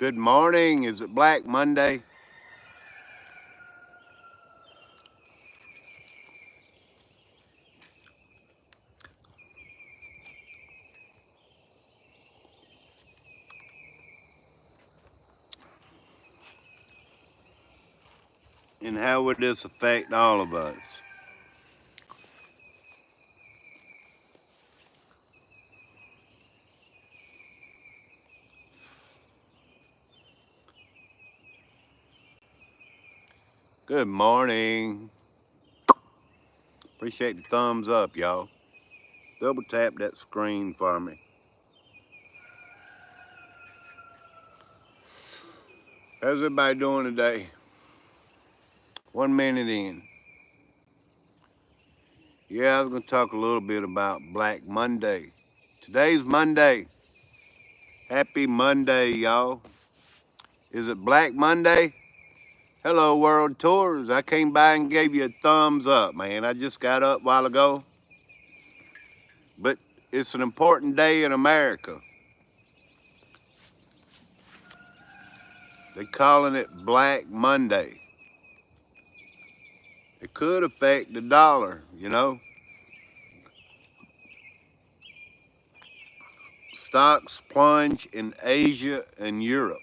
Good morning. Is it Black Monday? And how would this affect all of us? Good morning. Appreciate the thumbs up, y'all. Double tap that screen for me. How's everybody doing today? 1 minute in. Yeah, I was going to talk a little bit about Black Monday. Today's Monday. Happy Monday, y'all. Is it Black Monday? Hello, World Tours. I came by and gave you a thumbs up, man. I just got up a while ago. But it's an important day in America. They're calling it Black Monday. It could affect the dollar, you know. Stocks plunge in Asia and Europe.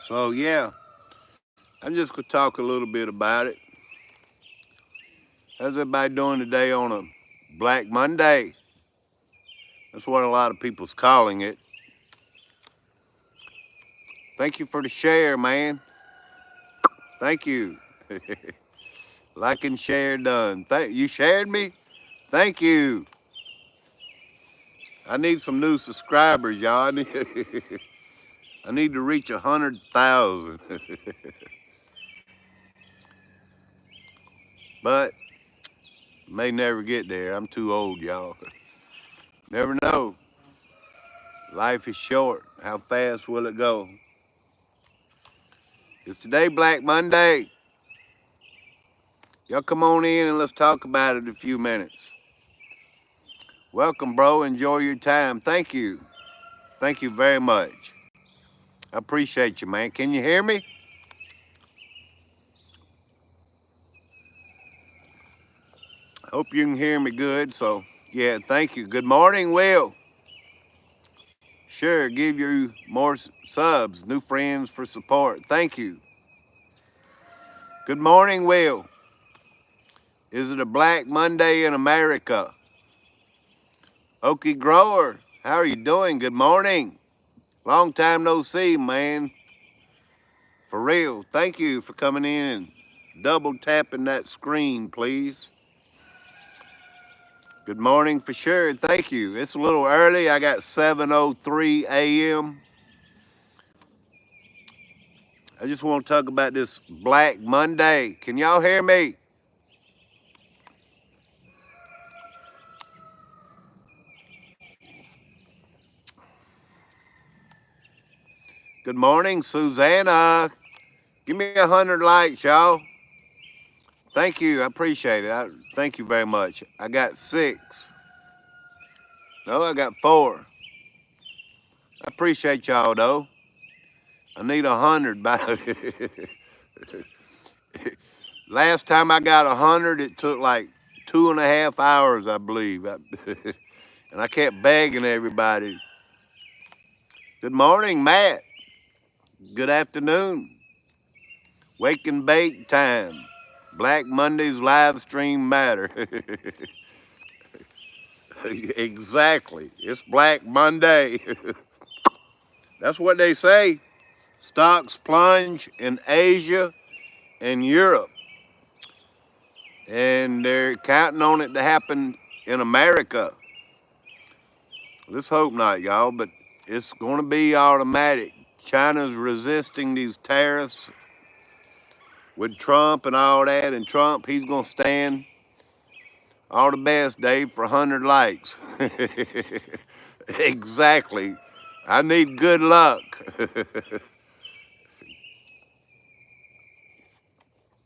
So, yeah, I'm just going to talk a little bit about it. How's everybody doing today on a Black Monday? That's what a lot of people's calling it. Thank you for the share, man. Thank you. Like and share done. You shared me? Thank you. I need some new subscribers, y'all. I need to reach 100,000. But may never get there. I'm too old, y'all. Never know. Life is short. How fast will it go? Is today Black Monday? Y'all come on in and let's talk about it in a few minutes. Welcome, bro. Enjoy your time. Thank you. Thank you very much. I appreciate you, man. Can you hear me? I hope you can hear me good. So, yeah, thank you. Good morning, Will. Sure, give you more subs, new friends for support. Thank you. Good morning, Will. Is it a Black Monday in America? Okie Grower, how are you doing? Good morning. Long time no see, man. For real. Thank you for coming in and double tapping that screen, please. Good morning for sure. Thank you. It's a little early. I got 7:03 a.m. I just want to talk about this Black Monday. Can y'all hear me? Good morning, Susanna. Give me 100 likes, y'all. Thank you. I appreciate it. Thank you very much. I got 6. No, I got 4. I appreciate y'all, though. I need 100. Last time I got 100, it took like 2.5 hours, I believe. And I kept begging everybody. Good morning, Matt. Good afternoon. Wake and bake time. Black Monday's live stream matter. Exactly. It's Black Monday. That's what they say. Stocks plunge in Asia and Europe. And they're counting on it to happen in America. Let's hope not, y'all, but it's going to be automatic. China's resisting these tariffs with Trump and all that. And Trump, he's going to stand. All the best, Dave, for 100 likes. Exactly. I need good luck.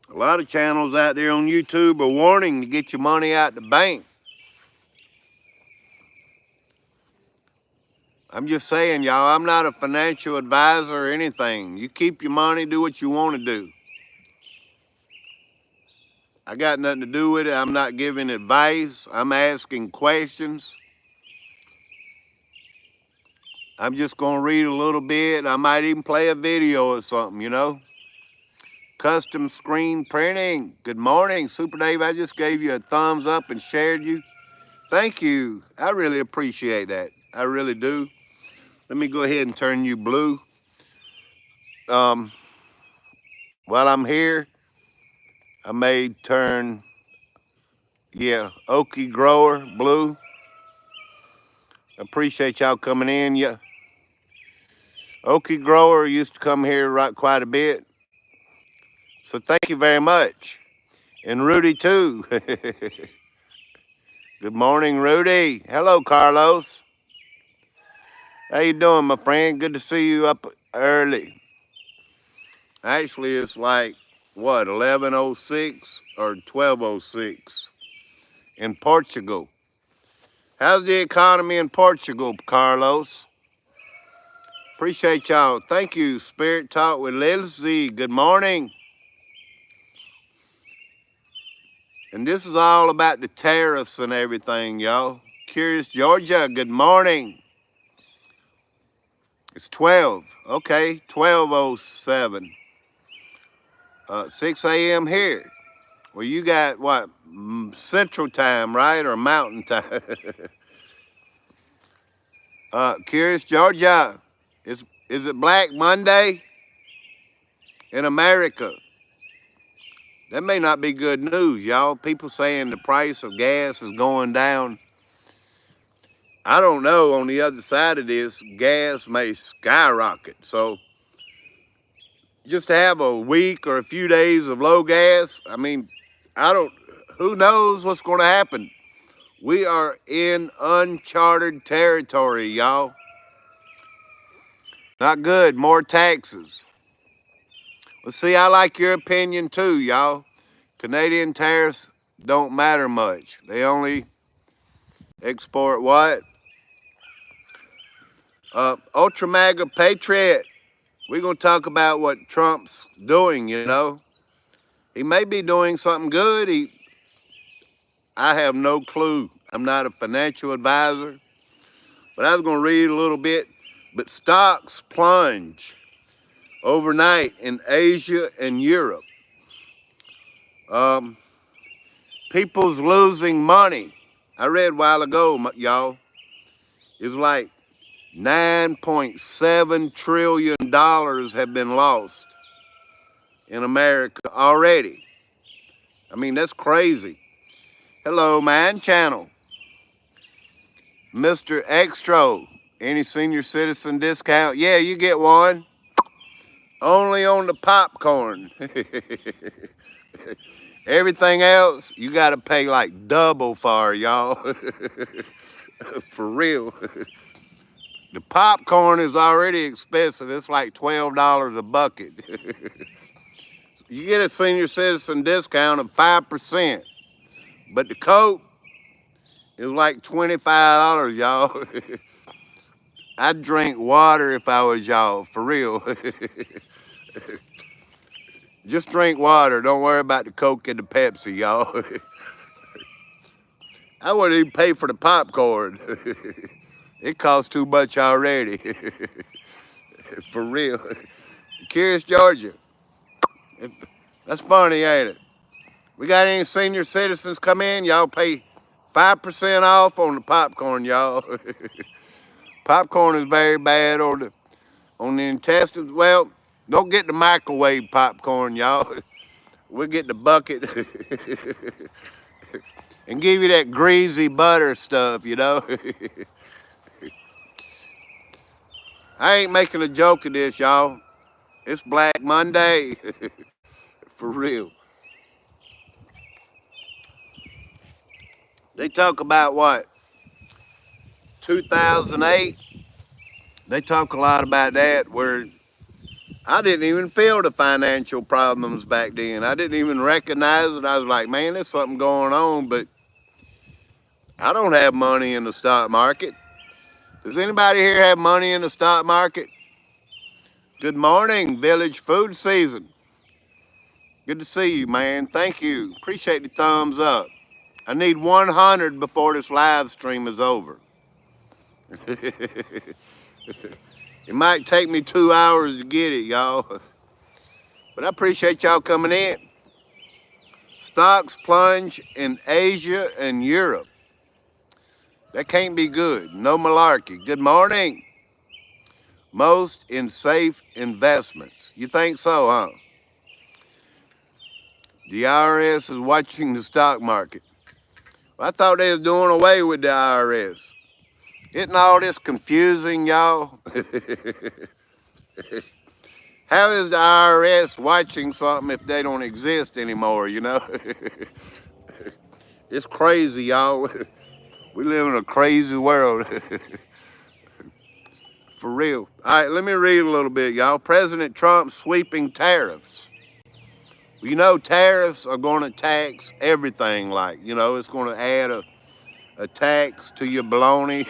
A lot of channels out there on YouTube are warning to get your money out the bank. I'm just saying, y'all, I'm not a financial advisor or anything. You keep your money, do what you want to do. I got nothing to do with it. I'm not giving advice. I'm asking questions. I'm just going to read a little bit. I might even play a video or something, you know. Custom screen printing. Good morning, Super Dave. I just gave you a thumbs up and shared you. Thank you. I really appreciate that. I really do. Let me go ahead and turn you blue. While I'm here, I may turn, Okie Grower blue. Appreciate y'all coming in. Yeah, Okie Grower used to come here quite a bit. So thank you very much. And Rudy too. Good morning, Rudy. Hello, Carlos. How you doing, my friend? Good to see you up early. Actually, it's like, what, 11:06 or 12:06 in Portugal. How's the economy in Portugal, Carlos? Appreciate y'all. Thank you, Spirit Talk with Lilzy. Good morning. And this is all about the tariffs and everything, y'all. Curious Georgia, good morning. It's 12. Okay, 12:07. 6 a.m. here. Well, you got what? Central time, right? Or mountain time? Curious Georgia, is it Black Monday in America? That may not be good news, y'all. People saying the price of gas is going down. I don't know. On the other side of this, gas may skyrocket. So just to have a week or a few days of low gas, I mean, who knows what's going to happen? We are in uncharted territory, y'all. Not good. More taxes. Well, see, I like your opinion too, y'all. Canadian tariffs don't matter much. They only export what? Ultra MAGA Patriot. We're going to talk about what Trump's doing, you know. He may be doing something good. I have no clue. I'm not a financial advisor. But I was going to read a little bit. But stocks plunge overnight in Asia and Europe. People's losing money. I read a while ago, y'all. It's like $9.7 trillion have been lost in America already. I mean, that's crazy. Hello, man channel. Mr. Extra, any senior citizen discount? Yeah, you get one. Only on the popcorn. Everything else, you got to pay like double for, y'all. For real. The popcorn is already expensive. It's like $12 a bucket. You get a senior citizen discount of 5%. But the Coke is like $25, y'all. I'd drink water if I was y'all, for real. Just drink water. Don't worry about the Coke and the Pepsi, y'all. I wouldn't even pay for the popcorn. It costs too much already. For real. Curious Georgia. That's funny, ain't it? We got any senior citizens come in? Y'all pay 5% off on the popcorn, y'all. Popcorn is very bad on the intestines. Well, don't get the microwave popcorn, y'all. We'll get the bucket and give you that greasy butter stuff, you know. I ain't making a joke of this, y'all. It's Black Monday. For real. They talk about what? 2008? They talk a lot about that, where I didn't even feel the financial problems back then. I didn't even recognize it. I was like, man, there's something going on, but I don't have money in the stock market. Does anybody here have money in the stock market? Good morning, Village Food Season. Good to see you, man. Thank you. Appreciate the thumbs up. I need 100 before this live stream is over. It might take me 2 hours to get it, y'all. But I appreciate y'all coming in. Stocks plunge in Asia and Europe. That can't be good. No malarkey. Good morning. Most in safe investments. You think so, huh? The IRS is watching the stock market. I thought they was doing away with the IRS. Isn't all this confusing, y'all? How is the IRS watching something if they don't exist anymore, you know? It's crazy, y'all. We live in a crazy world. For real. All right, let me read a little bit, y'all. President Trump sweeping tariffs. You know, tariffs are going to tax everything, like, you know, it's going to add a tax to your bologna.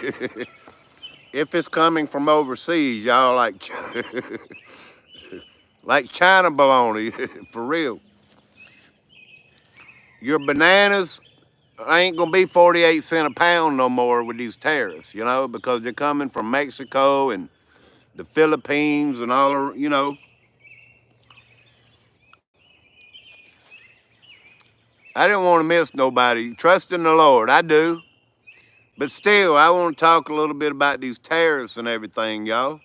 If it's coming from overseas, y'all, like China bologna, for real. Your bananas ain't gonna be 48 cents a pound no more with these tariffs, you know, because they're coming from Mexico and the Philippines and all, you know. I didn't want to miss nobody. Trust in the Lord, I do. But still, I want to talk a little bit about these tariffs and everything, y'all.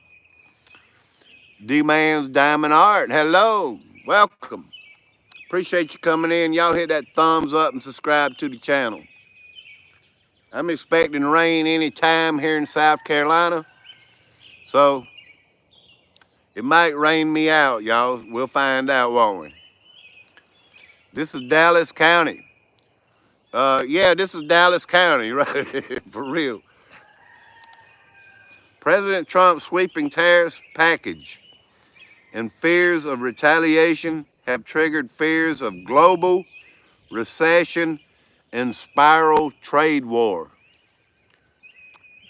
D-Man's Diamond Art, hello, welcome. Appreciate you coming in. Y'all hit that thumbs up and subscribe to the channel. I'm expecting rain anytime here in South Carolina. So it might rain me out, y'all. We'll find out, won't we? This is Dallas County. Yeah, this is Dallas County, right? For real. President Trump's sweeping tariffs package and fears of retaliation have triggered fears of global recession and spiral trade war.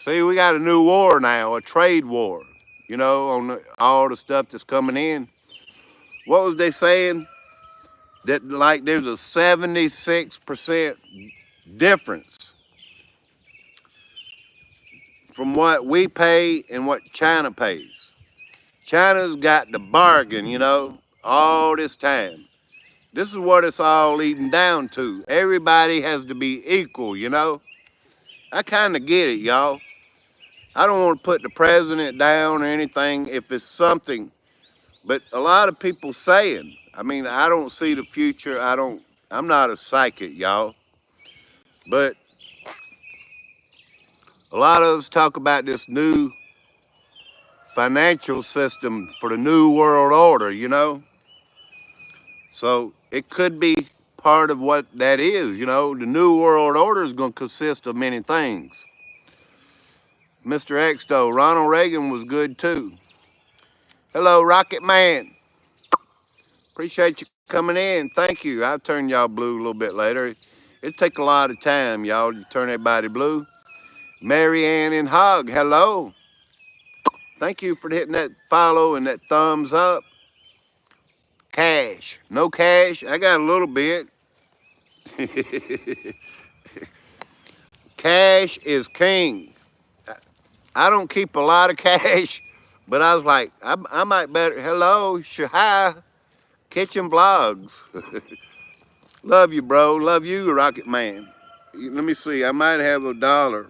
See, we got a new war now, a trade war, you know, on all the stuff that's coming in. What was they saying? That like there's a 76% difference from what we pay and what China pays. China's got the bargain, you know, all this time. This is what it's all leading down to. Everybody has to be equal, you know. I kind of get it, y'all. I don't want to put the president down or anything if it's something, but a lot of people saying, I mean, I don't see the future. I'm not a psychic, y'all. But a lot of us talk about this new financial system for the new world order, you know? So it could be part of what that is, you know? The new world order is going to consist of many things. Mr. X, though, Ronald Reagan was good too. Hello, Rocket Man. Appreciate you coming in. Thank you. I'll turn y'all blue a little bit later. It'll take a lot of time, y'all, to turn everybody blue. Mary Ann and Hog, hello. Thank you for hitting that follow and that thumbs up. Cash. No cash? I got a little bit. Cash is king. I don't keep a lot of cash, but I was like, I might better. Hello, Shahai, Kitchen Blogs. Love you, bro. Love you, Rocket Man. Let me see. I might have $1.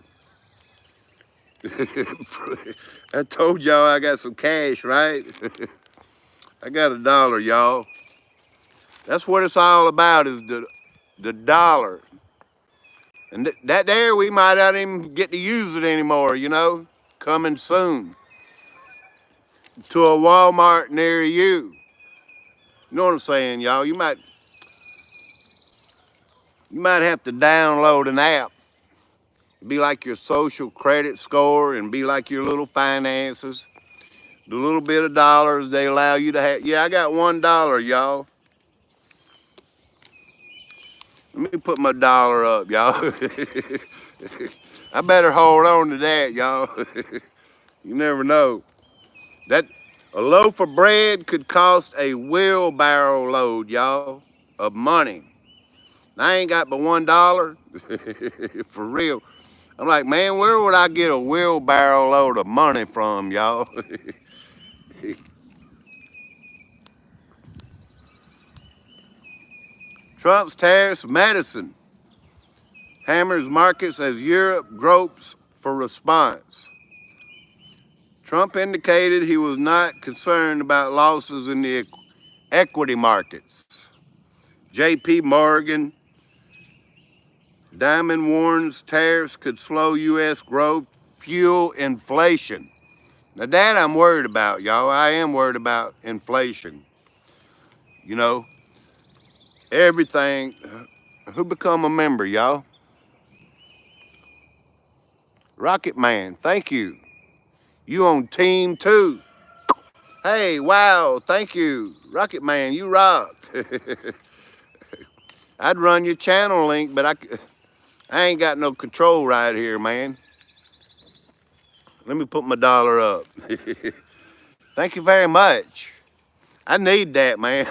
I told y'all I got some cash, right? I got $1, y'all. That's what it's all about, is the dollar. And that there, we might not even get to use it anymore, you know? Coming soon to a Walmart near you. You know what I'm saying, y'all? You might have to download an app. Be like your social credit score and be like your little finances. The little bit of dollars they allow you to have. Yeah, I got $1, y'all. Let me put my dollar up, y'all. I better hold on to that, y'all. You never know. That a loaf of bread could cost a wheelbarrow load, y'all, of money. And I ain't got but $1. For real. I'm like, man, where would I get a wheelbarrow load of money from, y'all? Trump's tariffs medicine hammers markets as Europe gropes for response. Trump indicated he was not concerned about losses in the equity markets. J.P. Morgan, Diamond warns tariffs could slow U.S. growth, fuel inflation. Now that I'm worried about, y'all. I am worried about inflation. You know, everything. Who become a member, y'all? Rocket Man, thank you. You on team 2. Hey, wow, thank you. Rocket Man, you rock. I'd run your channel link, but I ain't got no control right here, man. Let me put my dollar up. Thank you very much. I need that, man.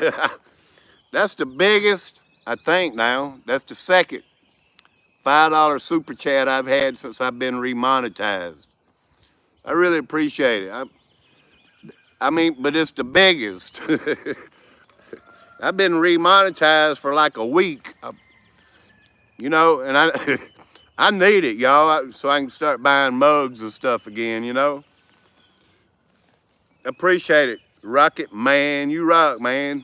That's the biggest, I think now. That's the second $5 super chat I've had since I've been remonetized. I really appreciate it. I mean, but it's the biggest. I've been remonetized for like a week, you know, and I need it, y'all, so I can start buying mugs and stuff again, you know. Appreciate it. Rocket Man, you rock, man.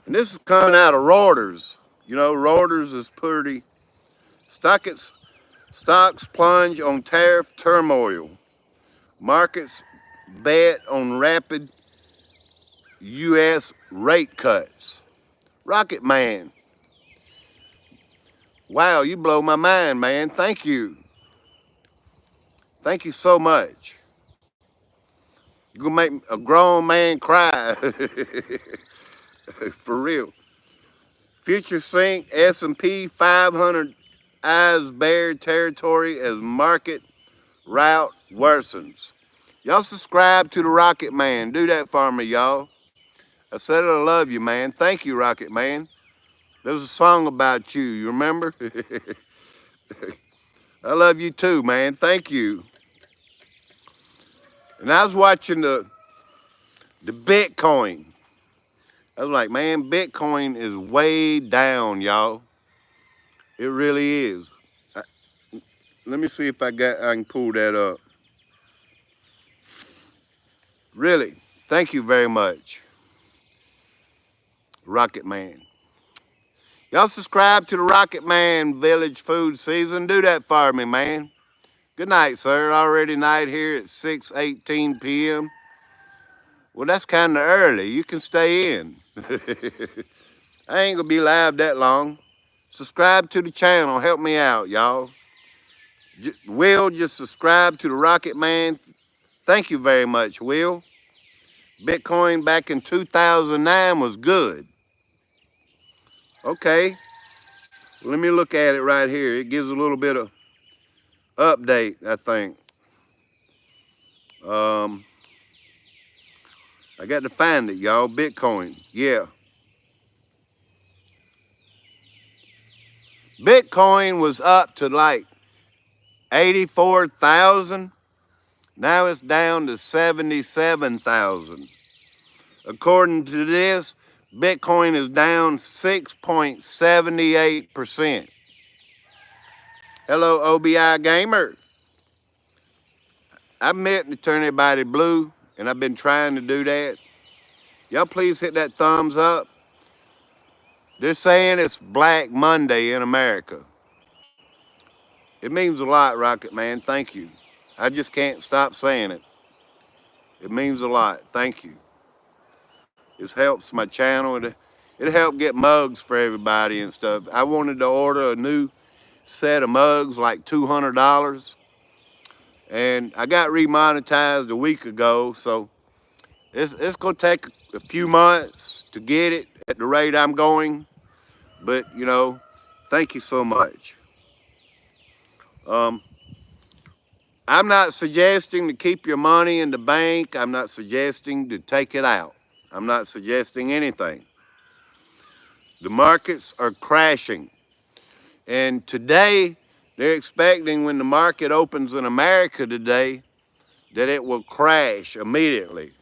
And this is coming out of Reuters. You know, Reuters is pretty. Stocks plunge on tariff turmoil. Markets bet on rapid U.S. rate cuts. Rocket Man. Wow, you blow my mind, man. Thank you. Thank you so much. You're gonna make a grown man cry. For real. Future sink S&P 500 eyes bear territory as market rout worsens. Y'all subscribe to the Rocket Man. Do that for me, y'all. I said I love you, man. Thank you, Rocket Man. There's a song about you. You remember? I love you too, man. Thank you. And I was watching the Bitcoin. I was like, man, Bitcoin is way down, y'all. It really is. Let me see if I can pull that up. Really, thank you very much, Rocket Man. Y'all subscribe to the Rocket Man Village Food Season. Do that for me, man. Good night, sir. Already night here at 6:18 p.m. Well, that's kind of early. You can stay in. I ain't gonna be live that long. Subscribe to the channel. Help me out, y'all. Will, just subscribe to the Rocket Man. Thank you very much, Will. Bitcoin back in 2009 was good. Okay, let me look at it right here. It gives a little bit of update, I think. I got to find it, y'all. Bitcoin, yeah. Bitcoin was up to like 84,000. Now it's down to 77,000. According to this, Bitcoin is down 6.78%. Hello, OBI Gamer. I've meant to turn everybody blue, and I've been trying to do that. Y'all please hit that thumbs up. They're saying it's Black Monday in America. It means a lot, Rocket Man. Thank you. I just can't stop saying it. It means a lot. Thank you. This helps my channel. It helped get mugs for everybody and stuff. I wanted to order a new set of mugs, like $200. And I got remonetized a week ago, so it's going to take a few months to get it, at the rate I'm going, but thank you so much. Um, I'm not suggesting to keep your money in the bank. I'm not suggesting to take it out. I'm not suggesting anything. The markets are crashing. And today, they're expecting when the market opens in America today that it will crash immediately.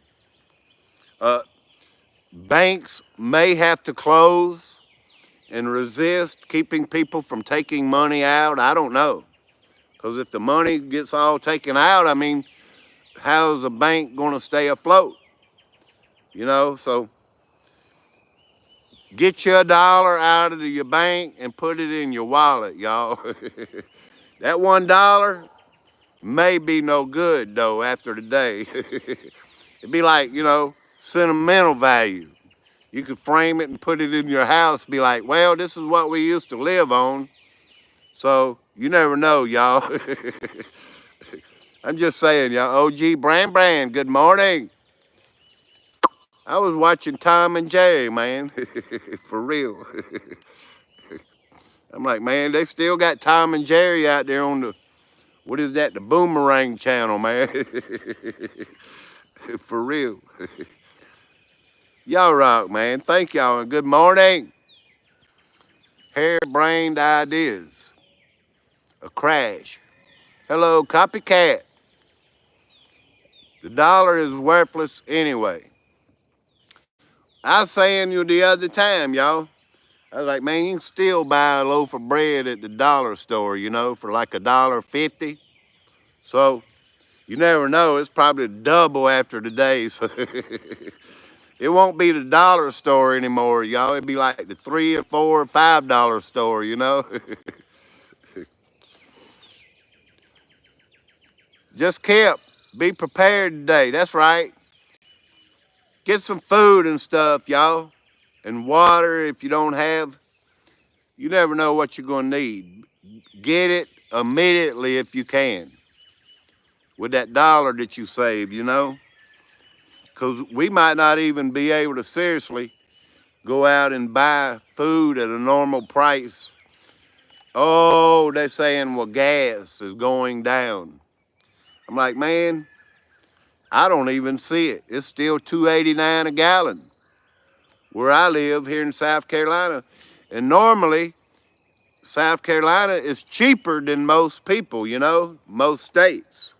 Uh, Banks may have to close and resist keeping people from taking money out. I don't know. Because if the money gets all taken out, I mean, how's a bank going to stay afloat? So get your dollar out of your bank and put it in your wallet, y'all. That $1 may be no good, though, after the day. It'd be like, sentimental value. You could frame it and put it in your house, be like, well, this is what we used to live on. So you never know, y'all. I'm just saying, y'all. OG Brand, good morning. I was watching Tom and Jerry, man. For real. I'm like, man, they still got Tom and Jerry out there on the, what is that, the Boomerang channel, man. For real. Y'all rock, man. Thank y'all and good morning. Harebrained ideas. A crash. Hello, copycat. The dollar is worthless anyway. I was saying you the other time, y'all. I was like, man, you can still buy a loaf of bread at the dollar store, for like $1.50. So you never know. It's probably double after today. So it won't be the dollar store anymore, y'all. It'd be like the $3 or $4 or $5 store, Just kept. Be prepared today. That's right. Get some food and stuff, y'all. And water if you don't have. You never know what you're going to need. Get it immediately if you can. With that dollar that you save, Because we might not even be able to seriously go out and buy food at a normal price. Oh, they're saying, well, gas is going down. I'm like, man, I don't even see it. It's still $2.89 a gallon where I live here in South Carolina. And normally, South Carolina is cheaper than most people, most states.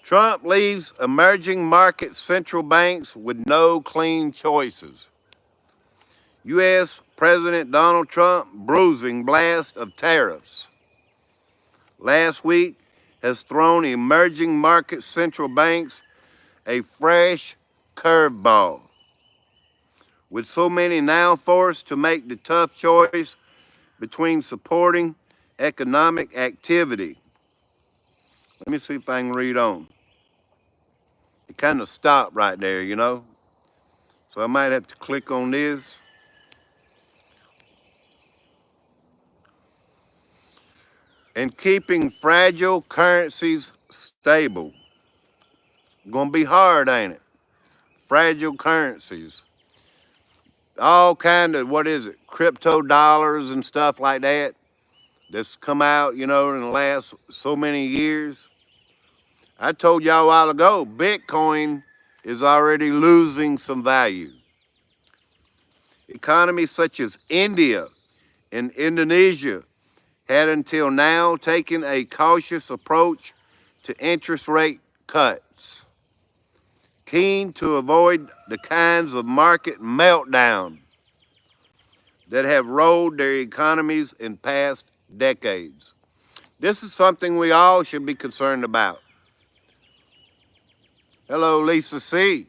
Trump leaves emerging market central banks with no clean choices. U.S. President Donald Trump bruising blast of tariffs last week has thrown emerging market central banks a fresh curveball. With so many now forced to make the tough choice between supporting economic activity. Let me see if I can read on. It kind of stopped right there, So I might have to click on this. And keeping fragile currencies stable. Gonna be hard, ain't it? Fragile currencies. All kind of, what is it, crypto dollars and stuff like that that's come out, in the last so many years. I told y'all a while ago, Bitcoin is already losing some value. Economies such as India and Indonesia had until now taken a cautious approach to interest rate cuts, keen to avoid the kinds of market meltdown that have rolled their economies in past decades. This is something we all should be concerned about. Hello, Lisa C.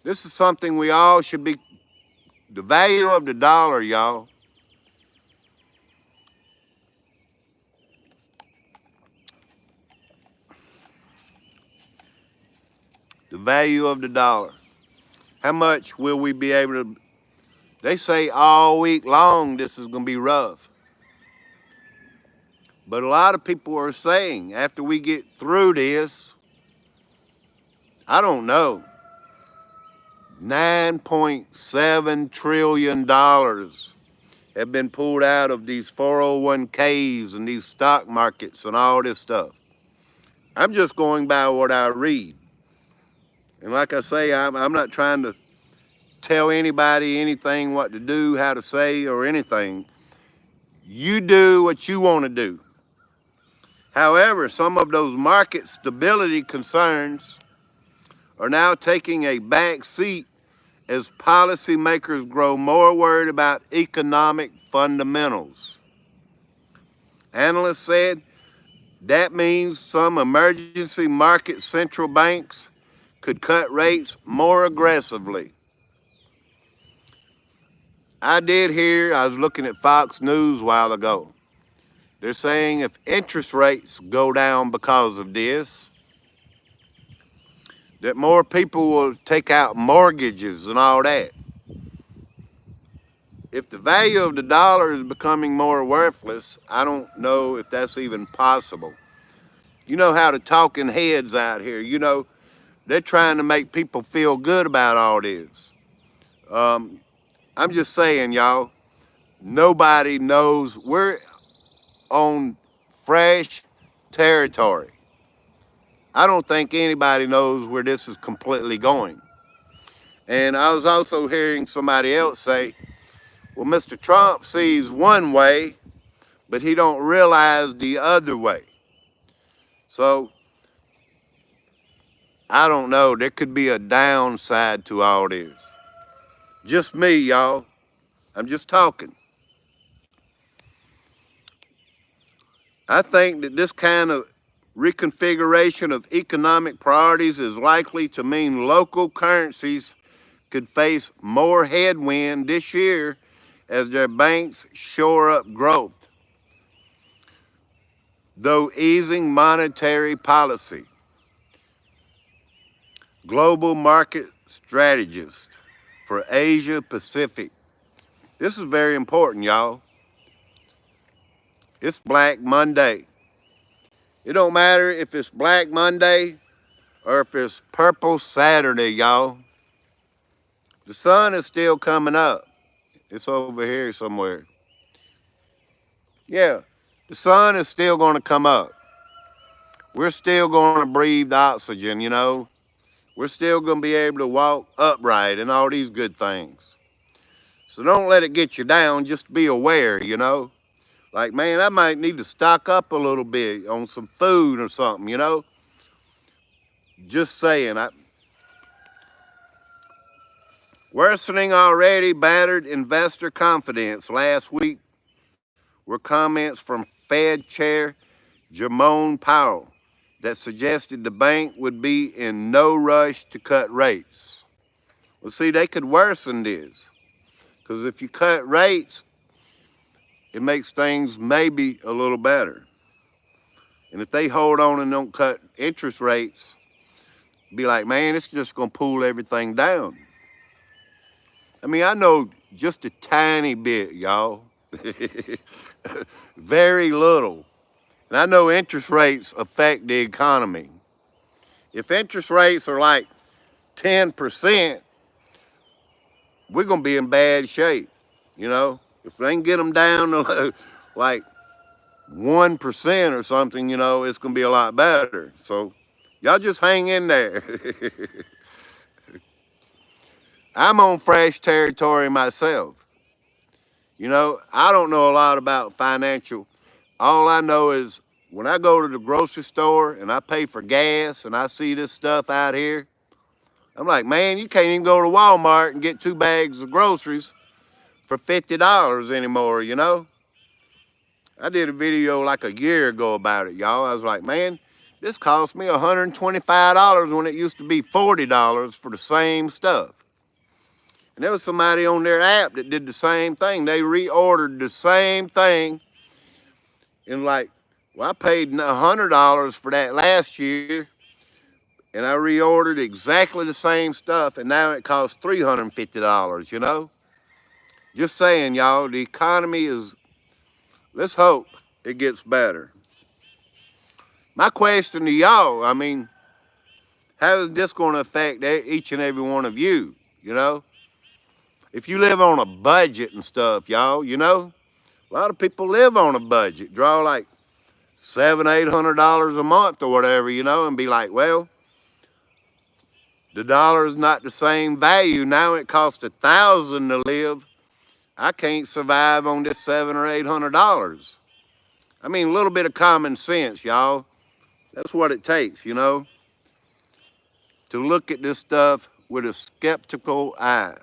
This is something we all should be, the value of the dollar, y'all. The value of the dollar. How much will we be able to, they say all week long this is going to be rough. But a lot of people are saying after we get through this, I don't know, $9.7 trillion have been pulled out of these 401ks and these stock markets and all this stuff. I'm just going by what I read. And like I say, I'm not trying to tell anybody anything what to do, how to say, or anything. You do what you want to do. However, some of those market stability concerns are now taking a back seat as policymakers grow more worried about economic fundamentals. Analysts said that means some emergency market central banks could cut rates more aggressively. I was looking at Fox News a while ago. They're saying if interest rates go down because of this, that more people will take out mortgages and all that. If the value of the dollar is becoming more worthless, I don't know if that's even possible. You know how the talking heads out here, they're trying to make people feel good about all this. I'm just saying, y'all, nobody knows. We're on fresh territory. I don't think anybody knows where this is completely going. And I was also hearing somebody else say, well, Mr. Trump sees one way, but he don't realize the other way. So I don't know. There could be a downside to all this. Just me, y'all. I'm just talking. I think that this kind of reconfiguration of economic priorities is likely to mean local currencies could face more headwind this year as their banks shore up growth, though easing monetary policy. Global market strategist for Asia Pacific. This is very important, y'all. It's Black Monday. It don't matter if it's Black Monday or if it's Purple Saturday, y'all. The sun is still coming up. It's over here somewhere. Yeah, the sun is still going to come up. We're still going to breathe oxygen, We're still going to be able to walk upright and all these good things. So don't let it get you down. Just be aware, Like, man, I might need to stock up a little bit on some food or something, Just saying. Worsening already battered investor confidence last week were comments from Fed Chair Jerome Powell that suggested the bank would be in no rush to cut rates. Well, see, they could worsen this, because if you cut rates, it makes things maybe a little better. And if they hold on and don't cut interest rates, be like, man, it's just going to pull everything down. I mean, I know just a tiny bit, y'all. Very little. And I know interest rates affect the economy. If interest rates are like 10%, we're going to be in bad shape, If they can get them down to like 1% or something, it's going to be a lot better. So y'all just hang in there. I'm on fresh territory myself. I don't know a lot about financial. All I know is when I go to the grocery store and I pay for gas and I see this stuff out here, I'm like, man, you can't even go to Walmart and get 2 bags of groceries for $50 anymore, I did a video like a year ago about it, y'all. I was like, man, this cost me $125 when it used to be $40 for the same stuff. And there was somebody on their app that did the same thing. They reordered the same thing. And like, well, I paid $100 for that last year. And I reordered exactly the same stuff. And now it costs $350, Just saying, y'all, the economy is, let's hope it gets better. My question to y'all, How is this going to affect each and every one of you? You know, if you live on a budget and stuff, y'all, you know, a lot of people live on a budget, draw like $700-800 a month or whatever, you know, and be like, well, the dollar is not the same value now. It costs $1,000 to live. I can't survive on this $700 or $800. I mean, a little bit of common sense, y'all. That's what it takes, you know, to look at this stuff with a skeptical eye.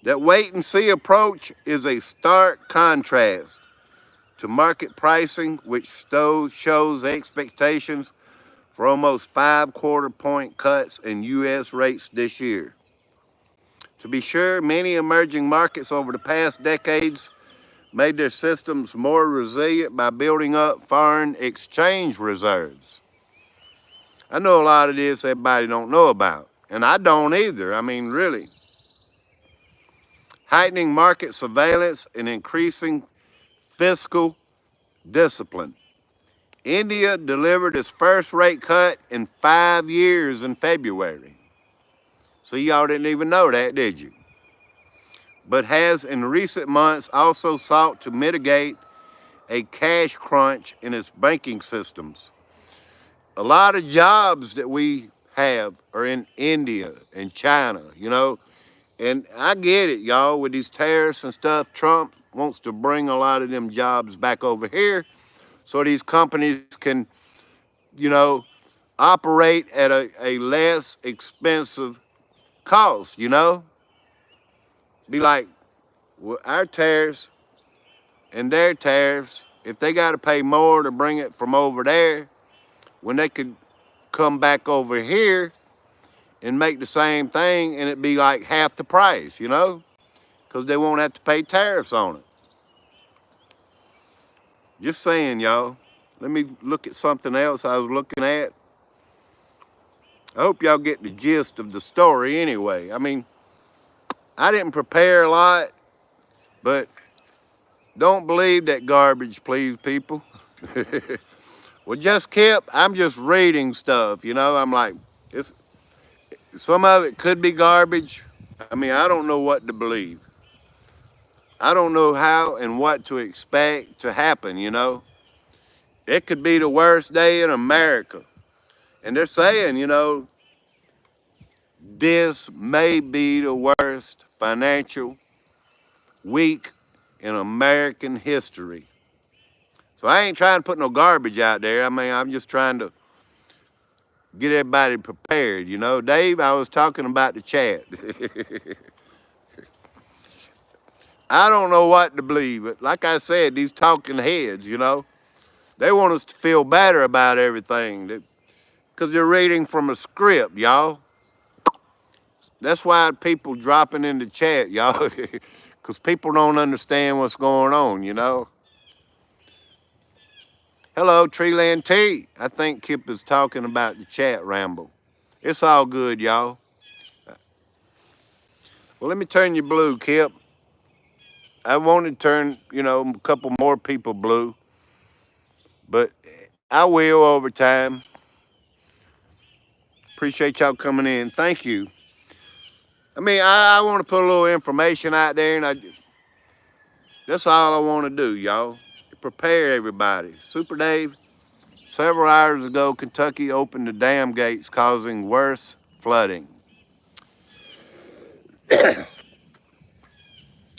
That wait and see approach is a stark contrast to market pricing, which shows expectations for almost 5 quarter-point cuts in U.S. rates this year. To be sure, many emerging markets over the past decades made their systems more resilient by building up foreign exchange reserves. I know a lot of this everybody don't know about, and I don't either. I mean, really. Heightening market surveillance and increasing fiscal discipline. India delivered its first rate cut in 5 years in February. So y'all didn't even know that, did you? But has in recent months also sought to mitigate a cash crunch in its banking systems. A lot of jobs that we have are in India and China, you know. And I get it, y'all, with these tariffs and stuff. Trump wants to bring a lot of them jobs back over here so these companies can, you know, operate at a less expensive cost, you know? Be like, well, our tariffs and their tariffs, if they got to pay more to bring it from over there, when they could come back over here and make the same thing and it'd be like half the price, you know? Because they won't have to pay tariffs on it. Just saying, y'all. Let me look at something else I was looking at. I hope y'all get the gist of the story anyway. I mean, I didn't prepare a lot, but don't believe that garbage, please, people. Well, just Kip, I'm just reading stuff, you know? I'm like, some of it could be garbage. I mean, I don't know what to believe. I don't know how and what to expect to happen, you know? It could be the worst day in America. And they're saying, you know, this may be the worst financial week in American history. So I ain't trying to put no garbage out there. I mean, I'm just trying to get everybody prepared, you know. Dave, I was talking about the chat. I don't know what to believe. But like I said, these talking heads, you know, they want us to feel better about everything because they're reading from a script, y'all. That's why people dropping in the chat, y'all, because people don't understand what's going on, you know. Hello, Treeland T. I think Kip is talking about the chat ramble. It's all good, y'all. Well, let me turn you blue, Kip. I wanted to turn, you know, a couple more people blue, but I will over time. Appreciate y'all coming in. Thank you. I mean, I want to put a little information out there, and that's all I want to do, y'all. Prepare everybody. Super Dave, several hours ago, Kentucky opened the dam gates, causing worse flooding.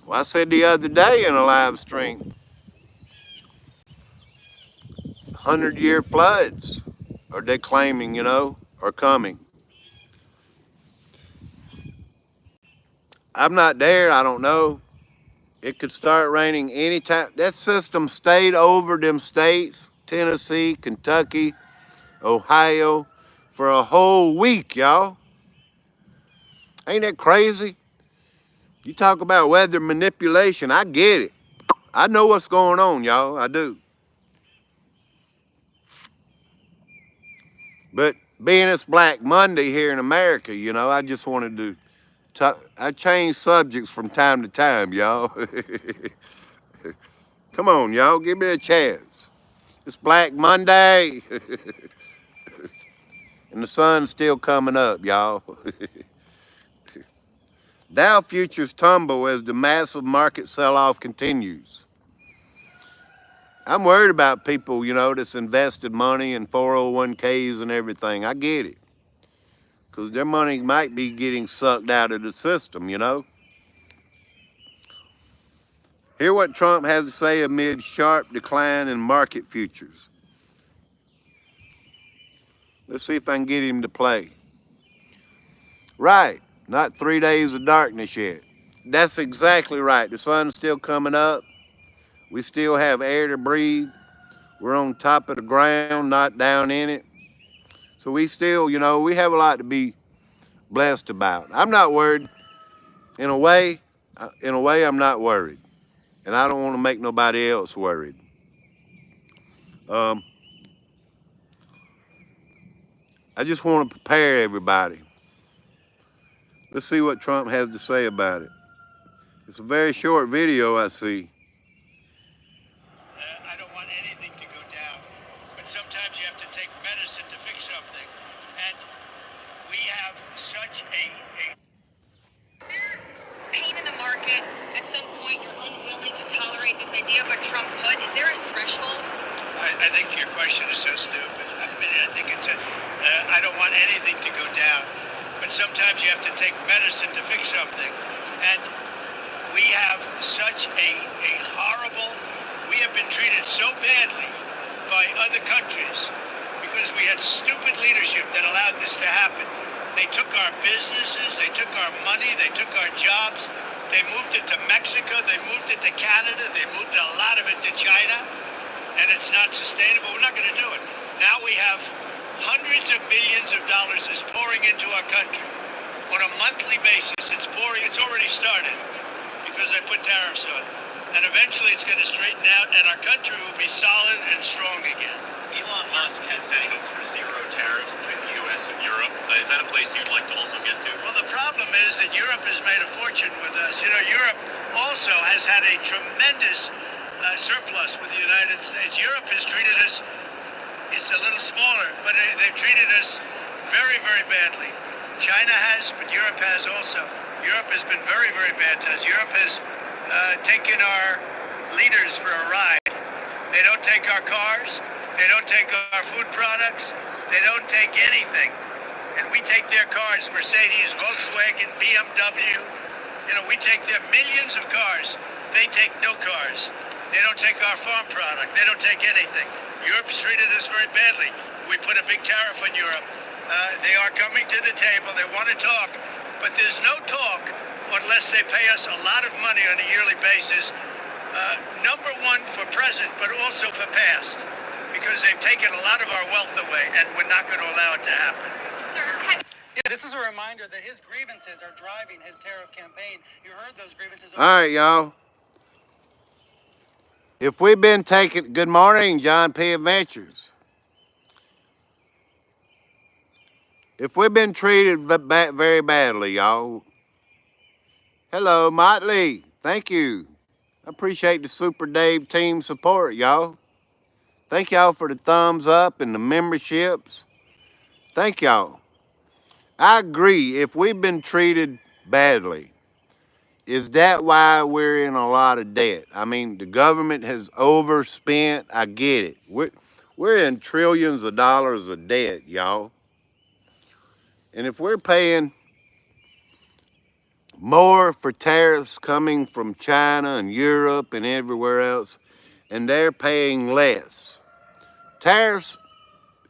Well, I said the other day in a live stream, 100-year floods are they claiming, you know, are coming. I'm not there. I don't know. It could start raining anytime. That system stayed over them states, Tennessee, Kentucky, Ohio, for a whole week, y'all. Ain't that crazy? You talk about weather manipulation. I get it. I know what's going on, y'all. I do. But being it's Black Monday here in America, you know, I just wanted to I change subjects from time to time, y'all. Come on, y'all. Give me a chance. It's Black Monday. and the sun's still coming up, y'all. Dow futures tumble as the massive market sell-off continues. I'm worried about people, that's invested money in 401ks and everything. I get it. Because their money might be getting sucked out of the system, Hear what Trump has to say amid sharp decline in market futures. Let's see if I can get him to play. Right, not 3 days of darkness yet. That's exactly right. The sun's still coming up. We still have air to breathe. We're on top of the ground, not down in it. So we still, we have a lot to be blessed about. I'm not worried. In a way, I'm not worried. And I don't want to make nobody else worried. I just want to prepare everybody. Let's see what Trump has to say about it. It's a very short video, I see. I don't want anything to go down, but sometimes you have to take medicine to fix something, and we have such a pain in the market. At some point, you're unwilling to tolerate this idea of a Trump put. Is there a threshold? I think your question is so stupid. I think it's I don't want anything to go down, but sometimes you have to take medicine to fix something, and we have such a horrible. We have been treated so badly by other countries because we had stupid leadership that allowed this to happen. They took our businesses, they took our money, they took our jobs, they moved it to Mexico, they moved it to Canada, they moved a lot of it to China, and it's not sustainable. We're not going to do it. Now we have hundreds of billions of dollars is pouring into our country. On a monthly basis, it's pouring, it's already started because I put tariffs on. And eventually it's going to straighten out and our country will be solid and strong again. Elon Musk has said he hopes for zero tariffs between the U.S. and Europe. Is that a place you'd like to also get to? Well, the problem is that Europe has made a fortune with us. Europe also has had a tremendous surplus with the United States. Europe has treated us, it's a little smaller, but they've treated us very, very badly. China has, but Europe has also. Europe has been very, very bad to us. Europe has taken our leaders for a ride. They don't take our cars. They don't take our food products. They don't take anything. And we take their cars, Mercedes, Volkswagen, BMW. We take their millions of cars. They take no cars. They don't take our farm product. They don't take anything. Europe's treated us very badly. We put a big tariff on Europe. They are coming to the table. They want to talk. But there's no talk unless they pay us a lot of money on a yearly basis. Number one for present, but also for past. Because they've taken a lot of our wealth away, and we're not going to allow it to happen. Sir, this is a reminder that his grievances are driving his tariff campaign. You heard those grievances. All right, y'all. If we've been taking, good morning, John P. Adventures. If we've been treated very badly, y'all. Hello, Motley. Thank you. I appreciate the Super Dave team support, y'all. Thank y'all for the thumbs up and the memberships. Thank y'all. I agree. If we've been treated badly, is that why we're in a lot of debt? I mean, the government has overspent. I get it. We're in trillions of dollars of debt, y'all. And if we're paying more for tariffs coming from China and Europe and everywhere else, and they're paying less. Tariffs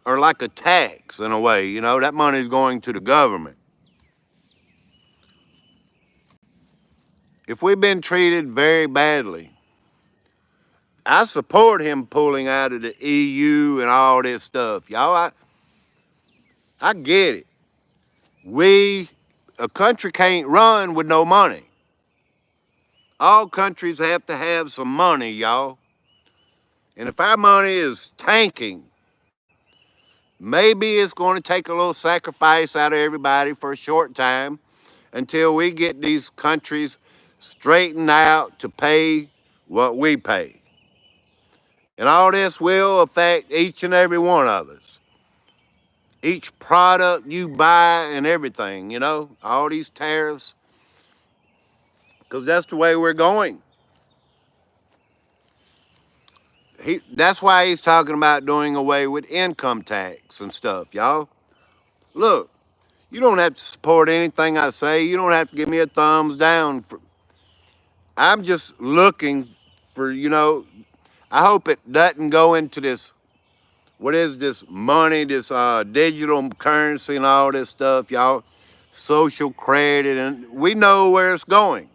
are like a tax in a way, that money's going to the government. If we've been treated very badly, I support him pulling out of the EU and all this stuff. Y'all, I get it. A country can't run with no money. All countries have to have some money, y'all. And if our money is tanking, maybe it's going to take a little sacrifice out of everybody for a short time until we get these countries straightened out to pay what we pay. And all this will affect each and every one of us. each product you buy and everything, you know, all these tariffs, because that's the way we're going. That's why he's talking about doing away with income tax and stuff, y'all. Look, you don't have to support anything I say. You don't have to give me a thumbs down. I'm just looking for, you know, I hope it doesn't go into this, what is this money, this digital currency and all this stuff, y'all. Social credit, and we know where it's going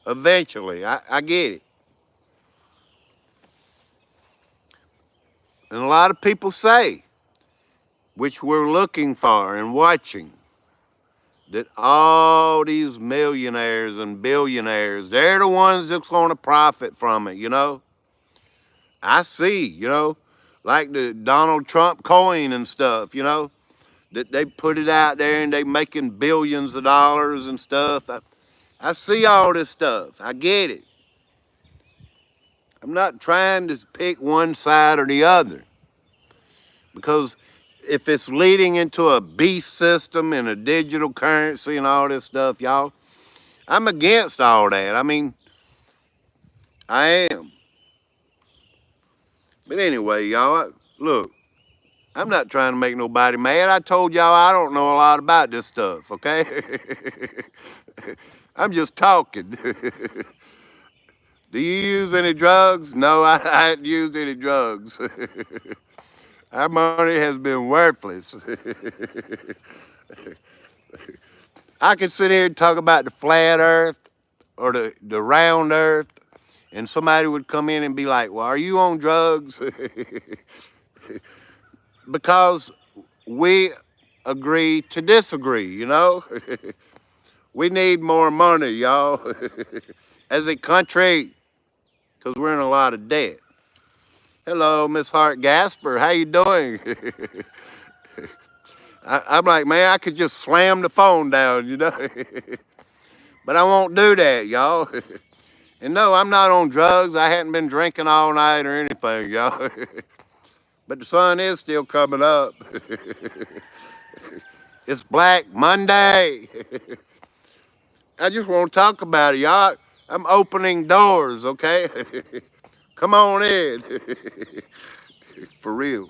eventually. I get it. And a lot of people say, which we're looking for and watching, that all these millionaires and billionaires, they're the ones that's going to profit from it, you know? I see, you know, like the Donald Trump coin and stuff, you know, that they put it out there and they making billions of dollars and stuff. I see all this stuff. I get it. I'm not trying to pick one side or the other, because if it's leading into a beast system and a digital currency and all this stuff, y'all, I'm against all that. I mean, I am. But anyway, y'all, look, I'm not trying to make nobody mad. I told y'all I don't know a lot about this stuff, okay? I'm just talking. Do you use any drugs? No, I haven't used any drugs. Our money has been worthless. I could sit here and talk about the flat earth or the round earth, and somebody would come in and be like, well, are you on drugs? Because we agree to disagree, you know? We need more money, y'all, as a country, because we're in a lot of debt. Hello, Miss Hart Gasper, how you doing? I'm like, man, I could just slam the phone down, you know? But I won't do that, y'all. And no, I'm not on drugs. I hadn't been drinking all night or anything, y'all. But the sun is still coming up. It's Black Monday. I just want to talk about it, y'all. I'm opening doors, okay? Come on in. For real.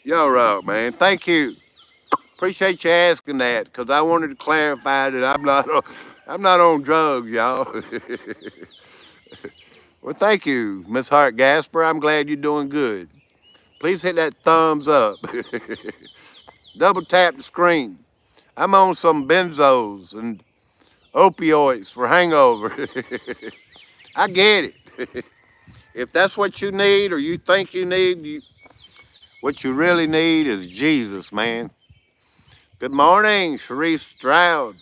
Y'all right, man. Thank you. Appreciate you asking that, because I wanted to clarify that I'm not on drugs, y'all. Well, thank you, Miss Hart Gasper. I'm glad you're doing good. Please hit that thumbs up. Double tap the screen. I'm on some benzos and opioids for hangover. I get it. If that's what you need or you think you need, what you really need is Jesus, man. Good morning, Sharice Stroud.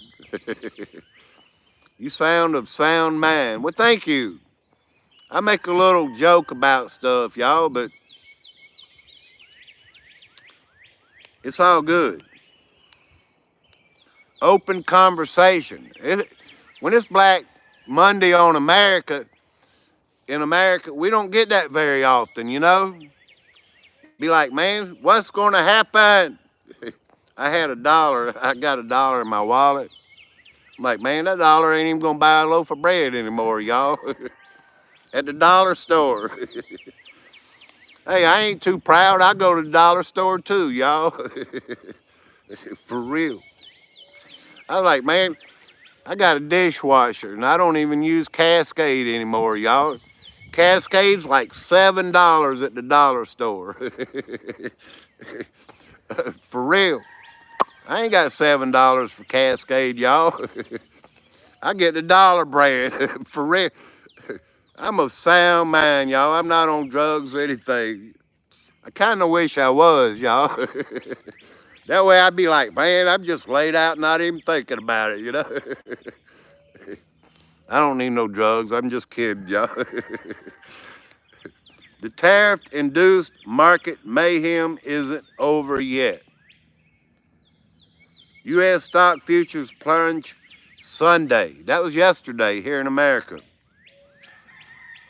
You sound of sound mind. Well, thank you. I make a little joke about stuff, y'all, but it's all good. Open conversation. When it's Black Monday on America, in America, we don't get that very often, you know? Be like, man, what's going to happen? I had $1. I got $1 in my wallet. I'm like, man, that dollar ain't even going to buy a loaf of bread anymore, y'all. At the dollar store. Hey, I ain't too proud. I go to the dollar store too, y'all. For real. I was like, man, I got a dishwasher and I don't even use Cascade anymore, y'all. Cascade's like $7 at the dollar store. For real. I ain't got $7 for Cascade, y'all. I get the dollar brand. For real. I'm of sound mind, y'all. I'm not on drugs or anything. I kind of wish I was, y'all. That way I'd be like, man, I'm just laid out, not even thinking about it, you know? I don't need no drugs. I'm just kidding, y'all. The tariff-induced market mayhem isn't over yet. U.S. stock futures plunge Sunday. That was yesterday here in America.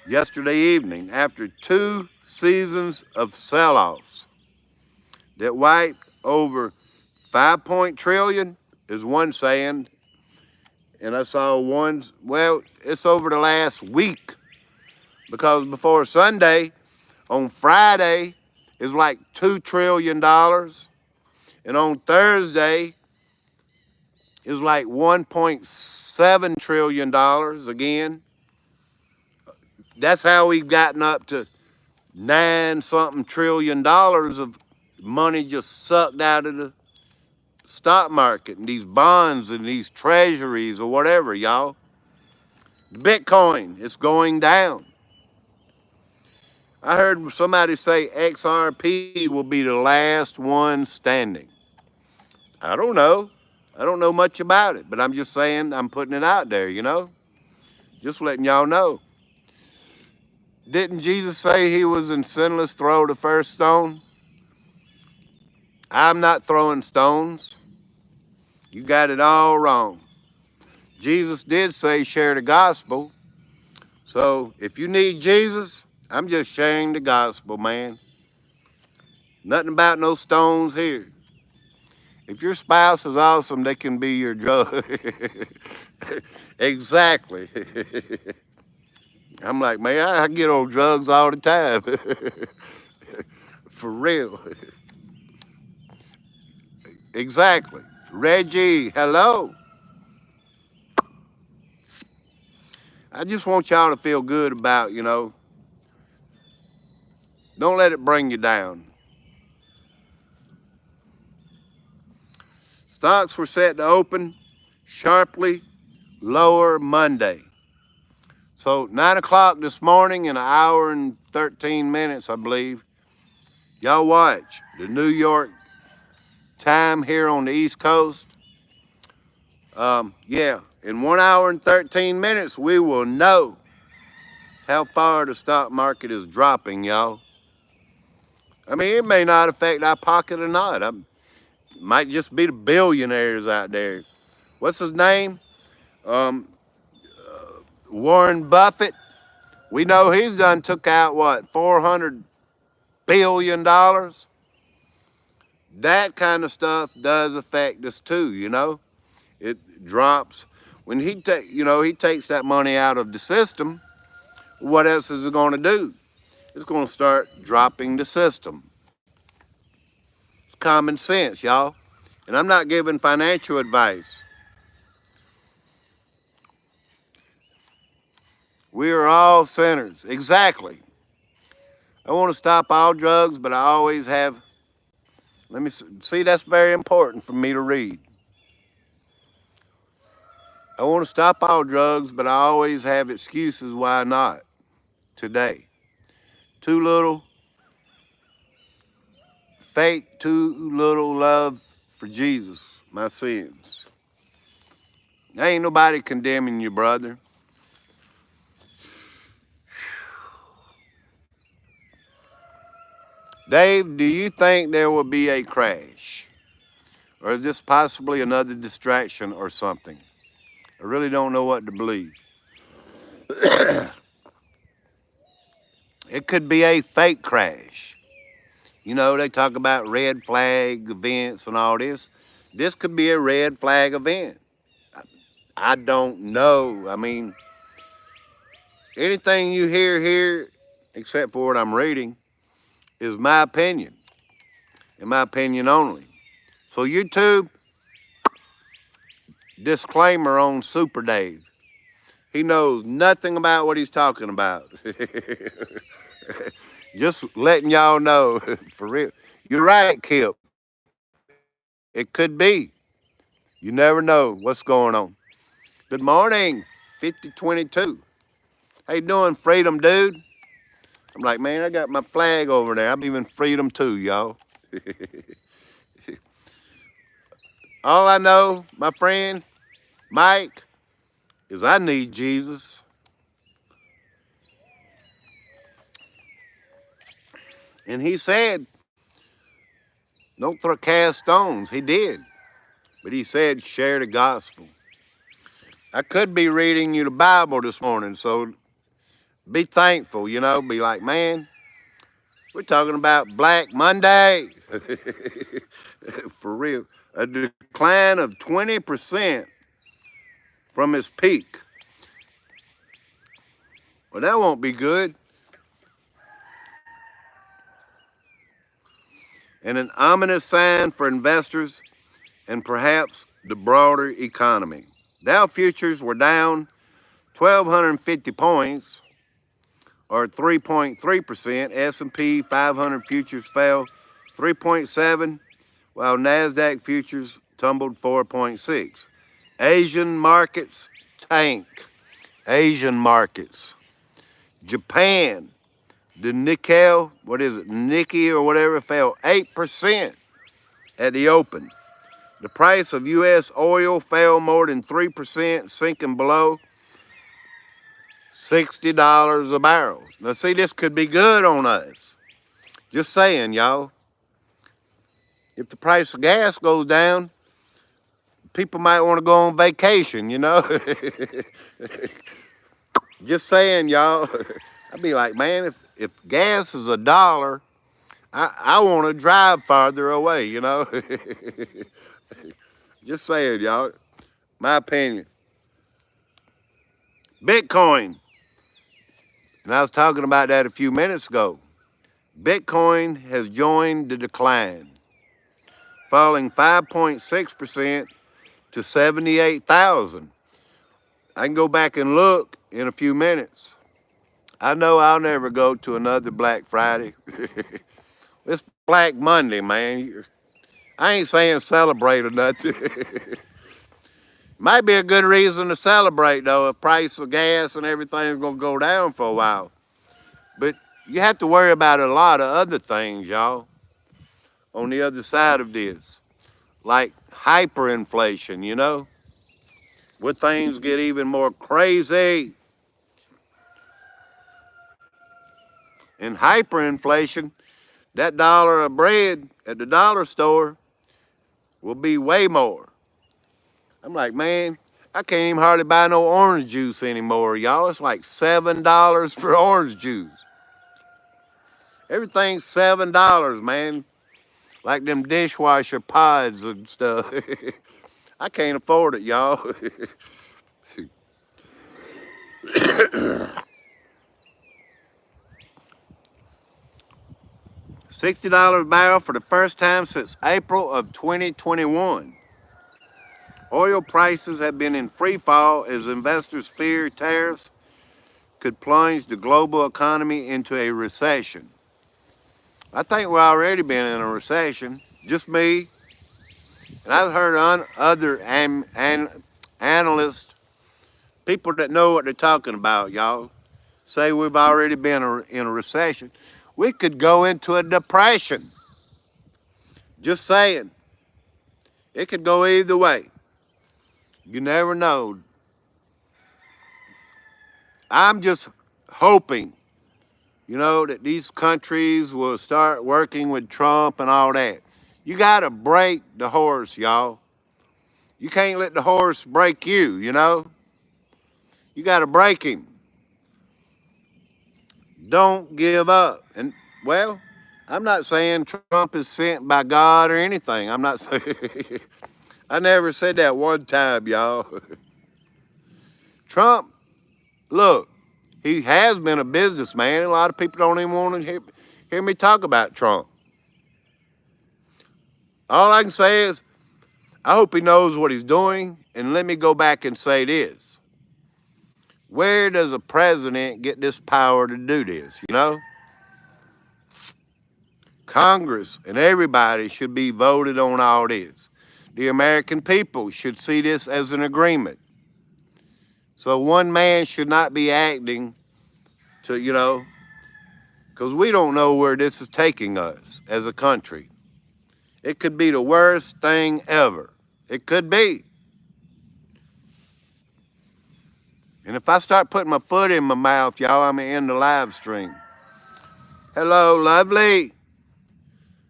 Yesterday evening, after 2 seasons of sell-offs. that wiped over 5 trillion is one saying, and I saw ones, well, it's over the last week, because before Sunday, on Friday, is like $2 trillion, and on Thursday is like $1.7 trillion again. That's how we've gotten up to 9-something trillion dollars of money just sucked out of the stock market and these bonds and these treasuries or whatever, y'all. The Bitcoin, it's going down. I heard somebody say XRP will be the last one standing. I don't know. I don't know much about it, but I'm just saying, I'm putting it out there, you know? Just letting y'all know. Didn't Jesus say he was in sinless throw the first stone? I'm not throwing stones. You got it all wrong. Jesus did say share the gospel. So if you need Jesus, I'm just sharing the gospel, man. Nothing about no stones here. If your spouse is awesome, they can be your drug. Exactly. I'm like, man, I get on drugs all the time. For real. Exactly. Reggie, hello. I just want y'all to feel good about, don't let it bring you down. Stocks were set to open sharply lower Monday. So 9 o'clock this morning, in an hour and 13 minutes, I believe, y'all watch the New York time here on the East Coast. Yeah, in 1 hour and 13 minutes, we will know how far the stock market is dropping, y'all. I mean, it may not affect our pocket or not. It might just be the billionaires out there. What's his name? Warren Buffett. We know he's done took out, what, $400 billion? That kind of stuff does affect us too, you know? It drops. When he takes that money out of the system, what else is it going to do? It's going to start dropping the system. It's common sense, y'all. And I'm not giving financial advice. We are all sinners. Exactly. I want to stop all drugs, but I always have. Let me see, that's very important for me to read. I want to stop all drugs, but I always have excuses why not today. Too little faith, too little love for Jesus, my sins. Ain't nobody condemning you, brother. Dave, do you think there will be a crash? Or is this possibly another distraction or something? I really don't know what to believe. It could be a fake crash. You know, they talk about red flag events and all this. This could be a red flag event. I don't know. I mean, anything you hear here, except for what I'm reading, is my opinion, and my opinion only. So YouTube, disclaimer on Super Dave. He knows nothing about what he's talking about. Just letting y'all know, for real. You're right, Kip. It could be. You never know what's going on. Good morning, 5022. How you doing, Freedom, dude? I'm like, man, I got my flag over there. I'm even Freedom too, y'all. All I know, my friend, Mike, is I need Jesus. And he said, don't cast stones. He did. But he said, share the gospel. I could be reading you the Bible this morning, so be thankful, be like, man, we're talking about Black Monday. For real. A decline of 20% from its peak. Well, that won't be good. And an ominous sign for investors and perhaps the broader economy. Dow futures were down 1,250 points, or 3.3%. S&P 500 futures fell 3.7, while Nasdaq futures tumbled 4.6. Asian markets tank. Asian markets. Japan, the Nikkei, what is it, Nikkei or whatever, fell 8% at the open. The price of U.S. oil fell more than 3%, sinking below $60 a barrel. Now, see, this could be good on us. Just saying, y'all. If the price of gas goes down, people might want to go on vacation, you know? Just saying, y'all. I'd be like, man, if gas is $1, I want to drive farther away, you know? Just saying, y'all. My opinion. Bitcoin. And I was talking about that a few minutes ago. Bitcoin has joined the decline, falling 5.6% to 78,000. I can go back and look in a few minutes. I know I'll never go to another Black Friday. It's Black Monday, man. I ain't saying celebrate or nothing. Might be a good reason to celebrate, though, if price of gas and everything's going to go down for a while. But you have to worry about a lot of other things, y'all, on the other side of this. Like hyperinflation, you know? Where things get even more crazy. In hyperinflation, that dollar of bread at the dollar store will be way more. I'm like, man, I can't even hardly buy no orange juice anymore, y'all. It's like $7 for orange juice. Everything's $7, man. Like them dishwasher pods and stuff. I can't afford it, y'all. $60 a barrel for the first time since April of 2021. Oil prices have been in free fall as investors fear tariffs could plunge the global economy into a recession. I think we're already been in a recession. Just me. And I've heard other analysts, people that know what they're talking about, y'all, say we've already been in a recession. We could go into a depression. Just saying. It could go either way. You never know. I'm just hoping, you know, that these countries will start working with Trump and all that. You got to break the horse, y'all. You can't let the horse break you, you know? You got to break him. Don't give up. And, well, I'm not saying Trump is sent by God or anything. I'm not saying... I never said that one time, y'all. Trump, look, he has been a businessman. A lot of people don't even want to hear me talk about Trump. All I can say is, I hope he knows what he's doing. And let me go back and say this. Where does a president get this power to do this, you know? Congress and everybody should be voted on all this. The American people should see this as an agreement. So one man should not be acting to, you know, because we don't know where this is taking us as a country. It could be the worst thing ever. It could be. And if I start putting my foot in my mouth, y'all, I'm going to end the live stream. Hello, lovely.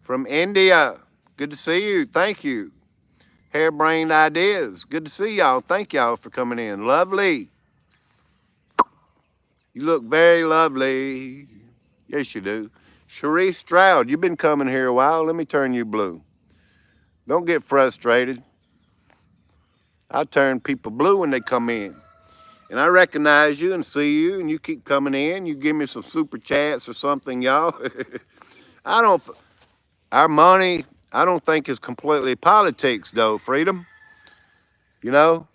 From India. Good to see you. Thank you. Harebrained Ideas. Good to see y'all. Thank y'all for coming in. Lovely. You look very lovely. Yes, you do. Sharice Stroud, you've been coming here a while. Let me turn you blue. Don't get frustrated. I turn people blue when they come in. And I recognize you and see you, and you keep coming in. You give me some super chats or something, y'all. I don't, our money, I don't think is completely politics, though, Freedom. You know,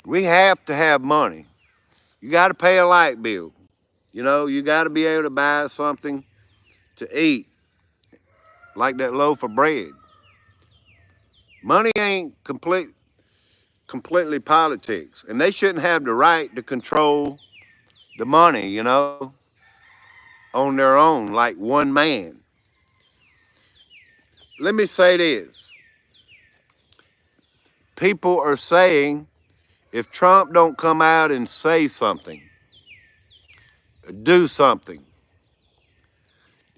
we have to have money. You got to pay a light bill. You know, you got to be able to buy something to eat, like that loaf of bread. Money ain't completely politics, and they shouldn't have the right to control the money, you know, on their own, like one man. Let me say this. People are saying if Trump don't come out and say something, do something,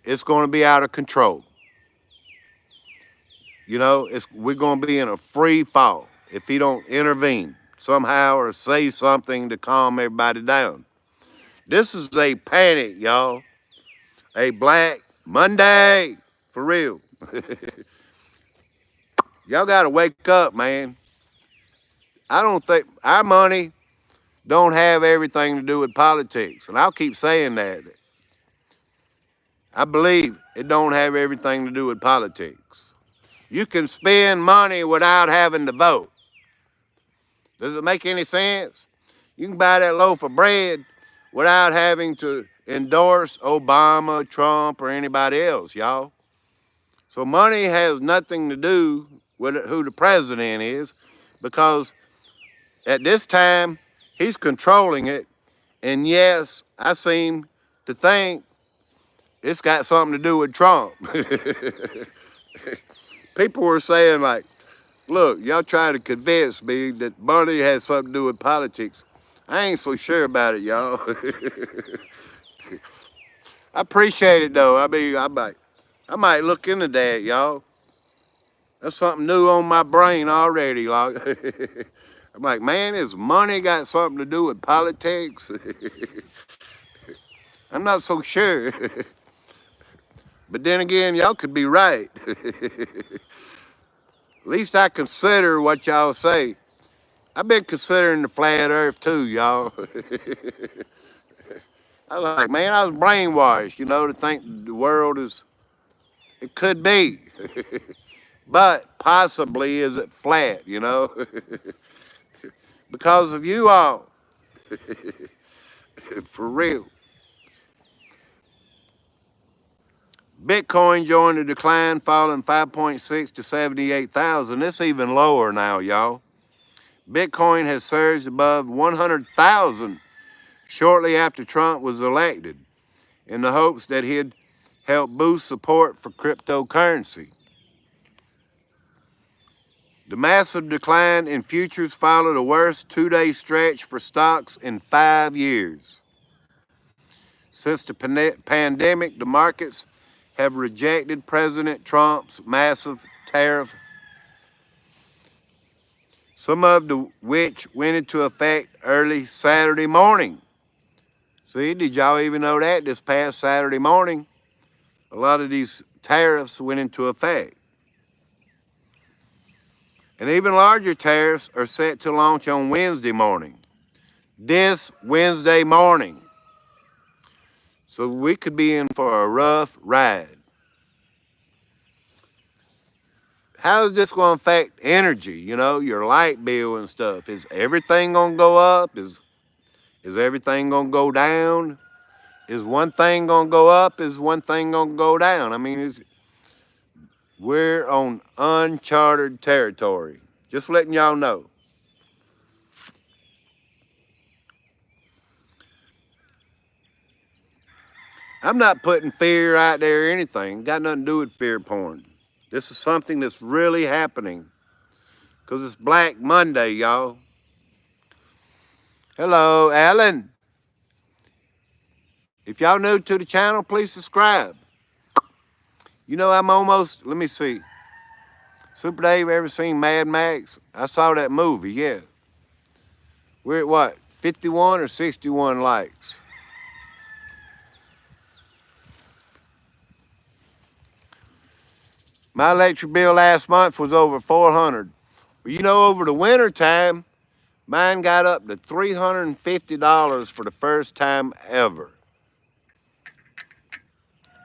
it's going to be out of control. You know, we're going to be in a free fall if he don't intervene somehow or say something to calm everybody down. This is a panic, y'all. A Black Monday, for real. Y'all got to wake up, man. I don't think our money don't have everything to do with politics, and I'll keep saying that. I believe it don't have everything to do with politics. You can spend money without having to vote. Does it make any sense? You can buy that loaf of bread without having to endorse Obama, Trump, or anybody else, y'all. So money has nothing to do with who the president is, because at this time, he's controlling it. And yes, I seem to think it's got something to do with Trump. People were saying, like, look, y'all trying to convince me that money has something to do with politics. I ain't so sure about it, y'all. I appreciate it, though. I mean, I might look into that, y'all. That's something new on my brain already. Like, I'm like, man, has money got something to do with politics? I'm not so sure. But then again, y'all could be right. At least I consider what y'all say. I've been considering the flat earth too, y'all. I was like, man, I was brainwashed, you know, to think the world is, it could be. But possibly is it flat, you know? Because of you all. For real. Bitcoin joined the decline, falling 5.6 to 78,000. It's even lower now, y'all. Bitcoin has surged above 100,000 shortly after Trump was elected, in the hopes that he'd help boost support for cryptocurrency. The massive decline in futures followed the worst two-day stretch for stocks in 5 years. Since the pandemic, the markets have rejected President Trump's massive tariff, some of which went into effect early Saturday morning. See, did y'all even know that this past Saturday morning, a lot of these tariffs went into effect? And even larger tariffs are set to launch on Wednesday morning. This Wednesday morning. So we could be in for a rough ride. How is this going to affect energy, you know, your light bill and stuff? Is everything going to go up? Is everything going to go down? Is one thing going to go up? Is one thing going to go down? I mean, we're on uncharted territory. Just letting y'all know. I'm not putting fear out there or anything. Got nothing to do with fear porn. This is something that's really happening. Because it's Black Monday, y'all. Hello, Alan. If y'all new to the channel, please subscribe. You know, I'm almost, let me see. Super Dave, ever seen Mad Max? I saw that movie, yeah. We're at what? 51 or 61 likes. My electric bill last month was over 400. But you know, over the winter time, mine got up to $350 for the first time ever.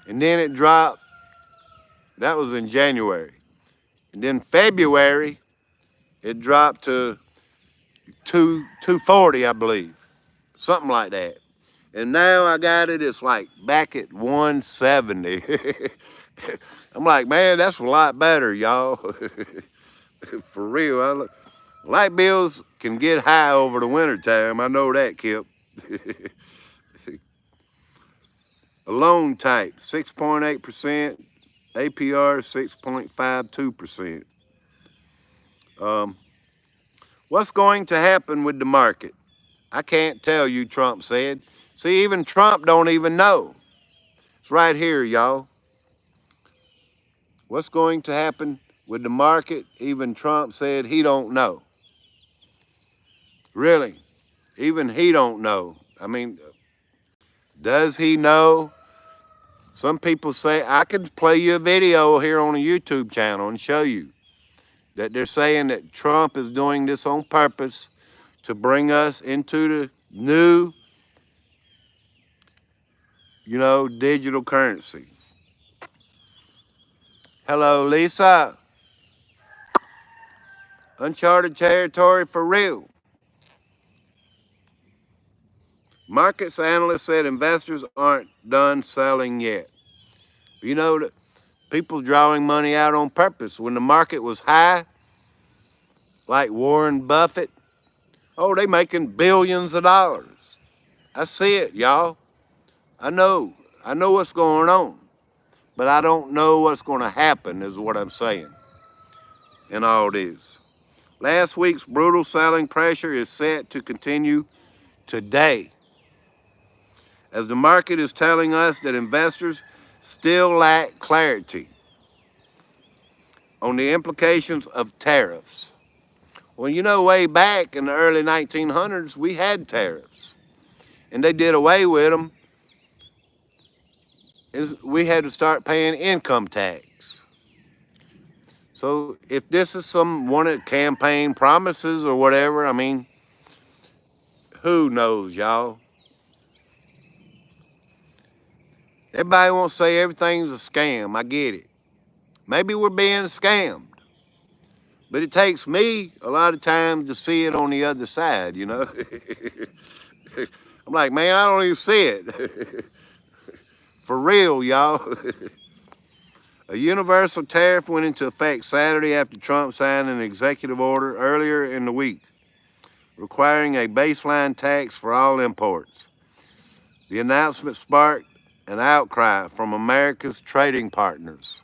And then it dropped. That was in January. And then February, it dropped to 240, I believe. Something like that. And now I got it, it's like back at 170. I'm like, man, that's a lot better, y'all. For real. Light bills can get high over the winter time. I know that, Kip. A loan type, 6.8%. APR, 6.52%. What's going to happen with the market? I can't tell you, Trump said. See, even Trump don't even know. It's right here, y'all. What's going to happen with the market? Even Trump said he don't know. Really, even he don't know. I mean, does he know? Some people say, I could play you a video here on a YouTube channel and show you that they're saying that Trump is doing this on purpose to bring us into the new, digital currency. Hello, Lisa. Uncharted territory for real. Markets analysts said investors aren't done selling yet. You know, that people drawing money out on purpose. When the market was high, like Warren Buffett, they making billions of dollars. I see it, y'all. I know what's going on, but I don't know what's going to happen is what I'm saying in all this. Last week's brutal selling pressure is set to continue today, as the market is telling us that investors still lack clarity on the implications of tariffs. Well, way back in the early 1900s, we had tariffs, and they did away with them. We had to start paying income tax. So if this is one of the campaign promises or whatever, I mean, who knows, y'all? Everybody wants to say everything's a scam. I get it. Maybe we're being scammed. But it takes me a lot of times to see it on the other side, I'm like, man, I don't even see it. For real, y'all. A universal tariff went into effect Saturday after Trump signed an executive order earlier in the week, requiring a baseline tax for all imports. The announcement sparked an outcry from America's trading partners.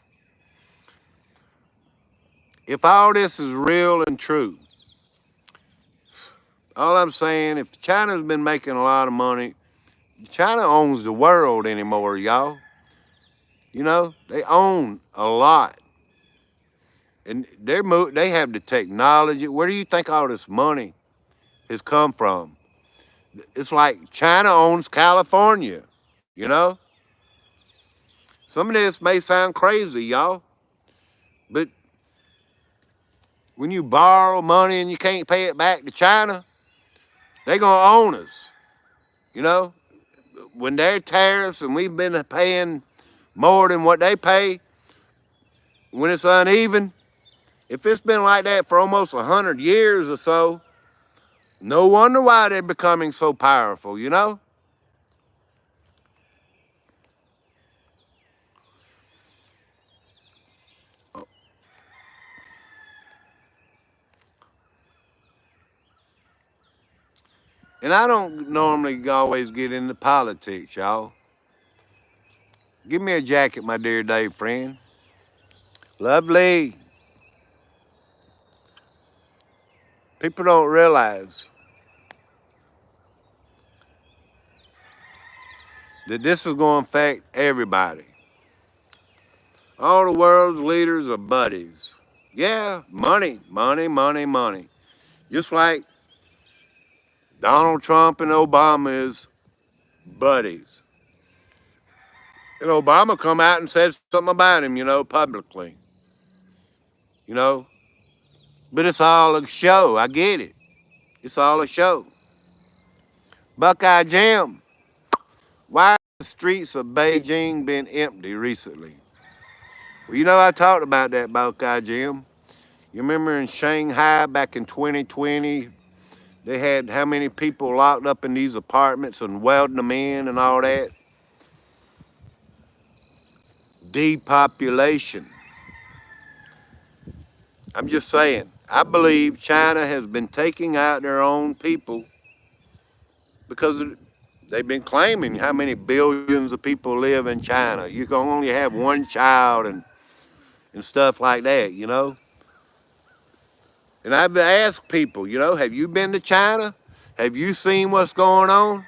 If all this is real and true, all I'm saying, if China's been making a lot of money, China owns the world anymore, y'all. They own a lot. And they have the technology. Where do you think all this money has come from? It's like China owns California, you know? Some of this may sound crazy, y'all, but when you borrow money and you can't pay it back to China, they're going to own us, When their tariffs and we've been paying more than what they pay, when it's uneven, if it's been like that for almost 100 years or so, no wonder why they're becoming so powerful, And I don't normally always get into politics, y'all. Give me a jacket, my dear Dave friend. Lovely. People don't realize that this is going to affect everybody. All the world's leaders are buddies. Yeah, money, money, money, money. Just like Donald Trump and Obama is buddies. And Obama come out and said something about him, publicly, you know. But it's all a show. I get it. It's all a show. Buckeye Jim, why have the streets of Beijing been empty recently? Well, I talked about that, Buckeye Jim. You remember in Shanghai back in 2020, they had how many people locked up in these apartments and welding them in and all that? Depopulation. I'm just saying, I believe China has been taking out their own people because they've been claiming how many billions of people live in China. You can only have one child and stuff like that. And I've asked people, have you been to China? Have you seen what's going on?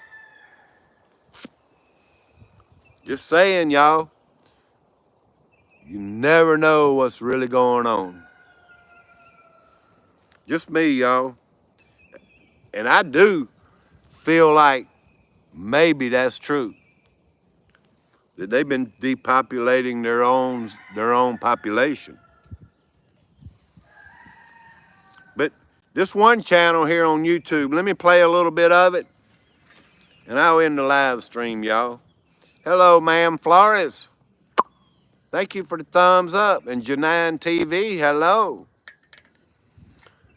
Just saying, y'all, you never know what's really going on. Just me, y'all. And I do feel like maybe that's true. That they've been depopulating their own population. But this one channel here on YouTube, let me play a little bit of it, and I'll end the live stream, y'all. Hello, ma'am Flores. Thank you for the thumbs up. And Janine TV, hello.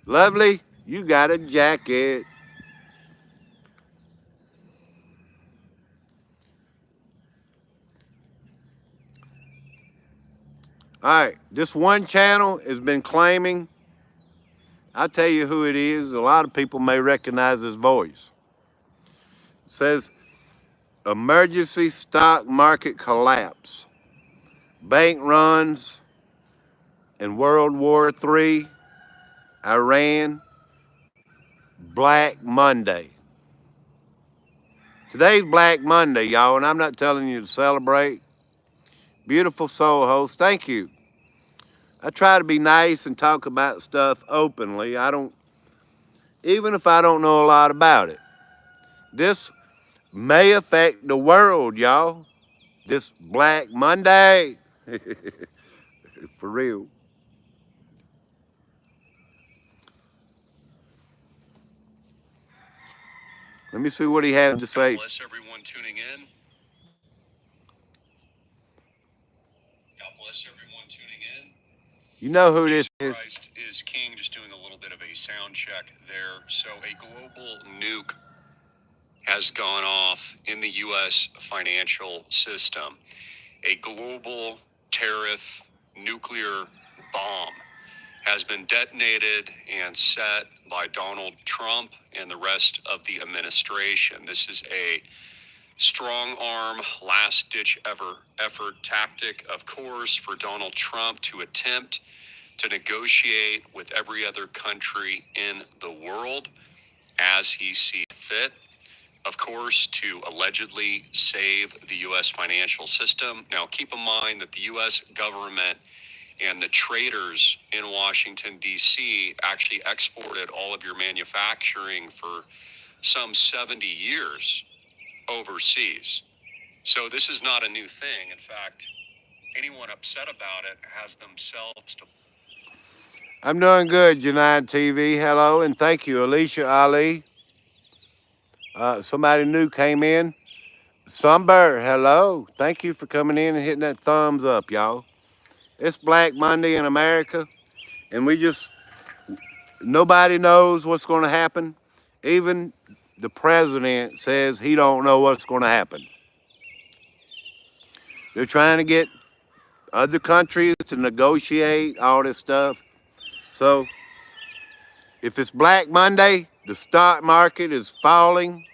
Lovely, you got a jacket. All right, this one channel has been claiming, I'll tell you who it is. A lot of people may recognize his voice. It says, emergency stock market collapse, bank runs in World War III, Iran, Black Monday. Today's Black Monday, y'all, and I'm not telling you to celebrate. Beautiful soul host, thank you. I try to be nice and talk about stuff openly. Even if I don't know a lot about it. This may affect the world, y'all. This Black Monday. For real. Let me see what he had to say. God bless everyone tuning in. God bless everyone tuning in. You know who this is. Christ is King, just doing a little bit of a sound check there. So a global nuke has gone off in the U.S. financial system. A global tariff nuclear bomb has been detonated and set by Donald Trump and the rest of the administration. This is a strong arm, last ditch effort tactic, of course, for Donald Trump to attempt to negotiate with every other country in the world as he sees fit. Of course, to allegedly save the U.S. financial system. Now, keep in mind that the U.S. government and the traders in Washington, D.C. actually exported all of your manufacturing for some 70 years overseas. So this is not a new thing. In fact, anyone upset about it has themselves to. I'm doing good, Janine TV. Hello, and thank you, Alicia Ali. Somebody new came in. Sunbird, hello. Thank you for coming in and hitting that thumbs up, y'all. It's Black Monday in America, and nobody knows what's going to happen. Even the president says he don't know what's going to happen. They're trying to get other countries to negotiate all this stuff. So if it's Black Monday, the stock market is falling,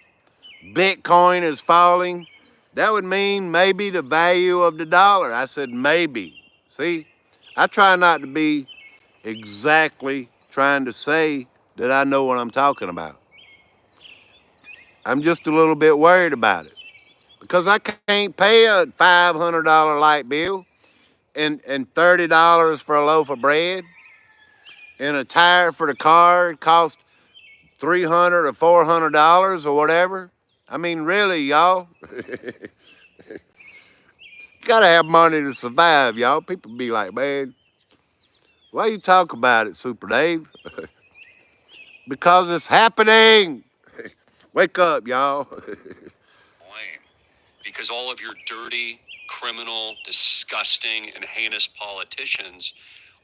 Bitcoin is falling, that would mean maybe the value of the dollar. I said maybe. See, I try not to be exactly trying to say that I know what I'm talking about. I'm just a little bit worried about it because I can't pay a $500 light bill and $30 for a loaf of bread, and a tire for the car cost $300 or $400 or whatever. I mean, really, y'all. You gotta have money to survive, y'all. People be like, man, why you talk about it, Super Dave? Because it's happening. Wake up, y'all. Because all of your dirty, criminal, disgusting, and heinous politicians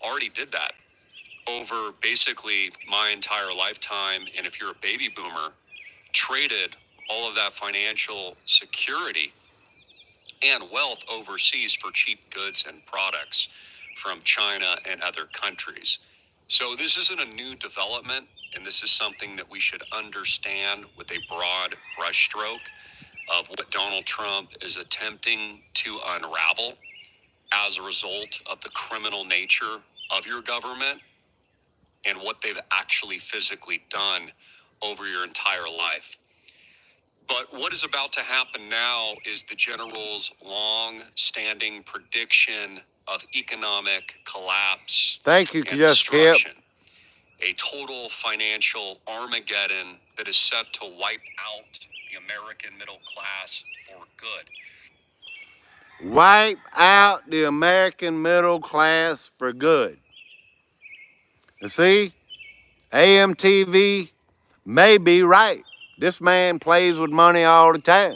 already did that over basically my entire lifetime. And if you're a baby boomer, traded all of that financial security and wealth overseas for cheap goods and products from China and other countries. So this isn't a new development, and this is something that we should understand with a broad brushstroke of what Donald Trump is attempting to unravel as a result of the criminal nature of your government and what they've actually physically done over your entire life. But what is about to happen now is the general's long-standing prediction of economic collapse Thank you, and Just Kip. destruction. A total financial Armageddon that is set to wipe out the American middle class for good. Wipe out the American middle class for good. You see, AMTV may be right. This man plays with money all the time.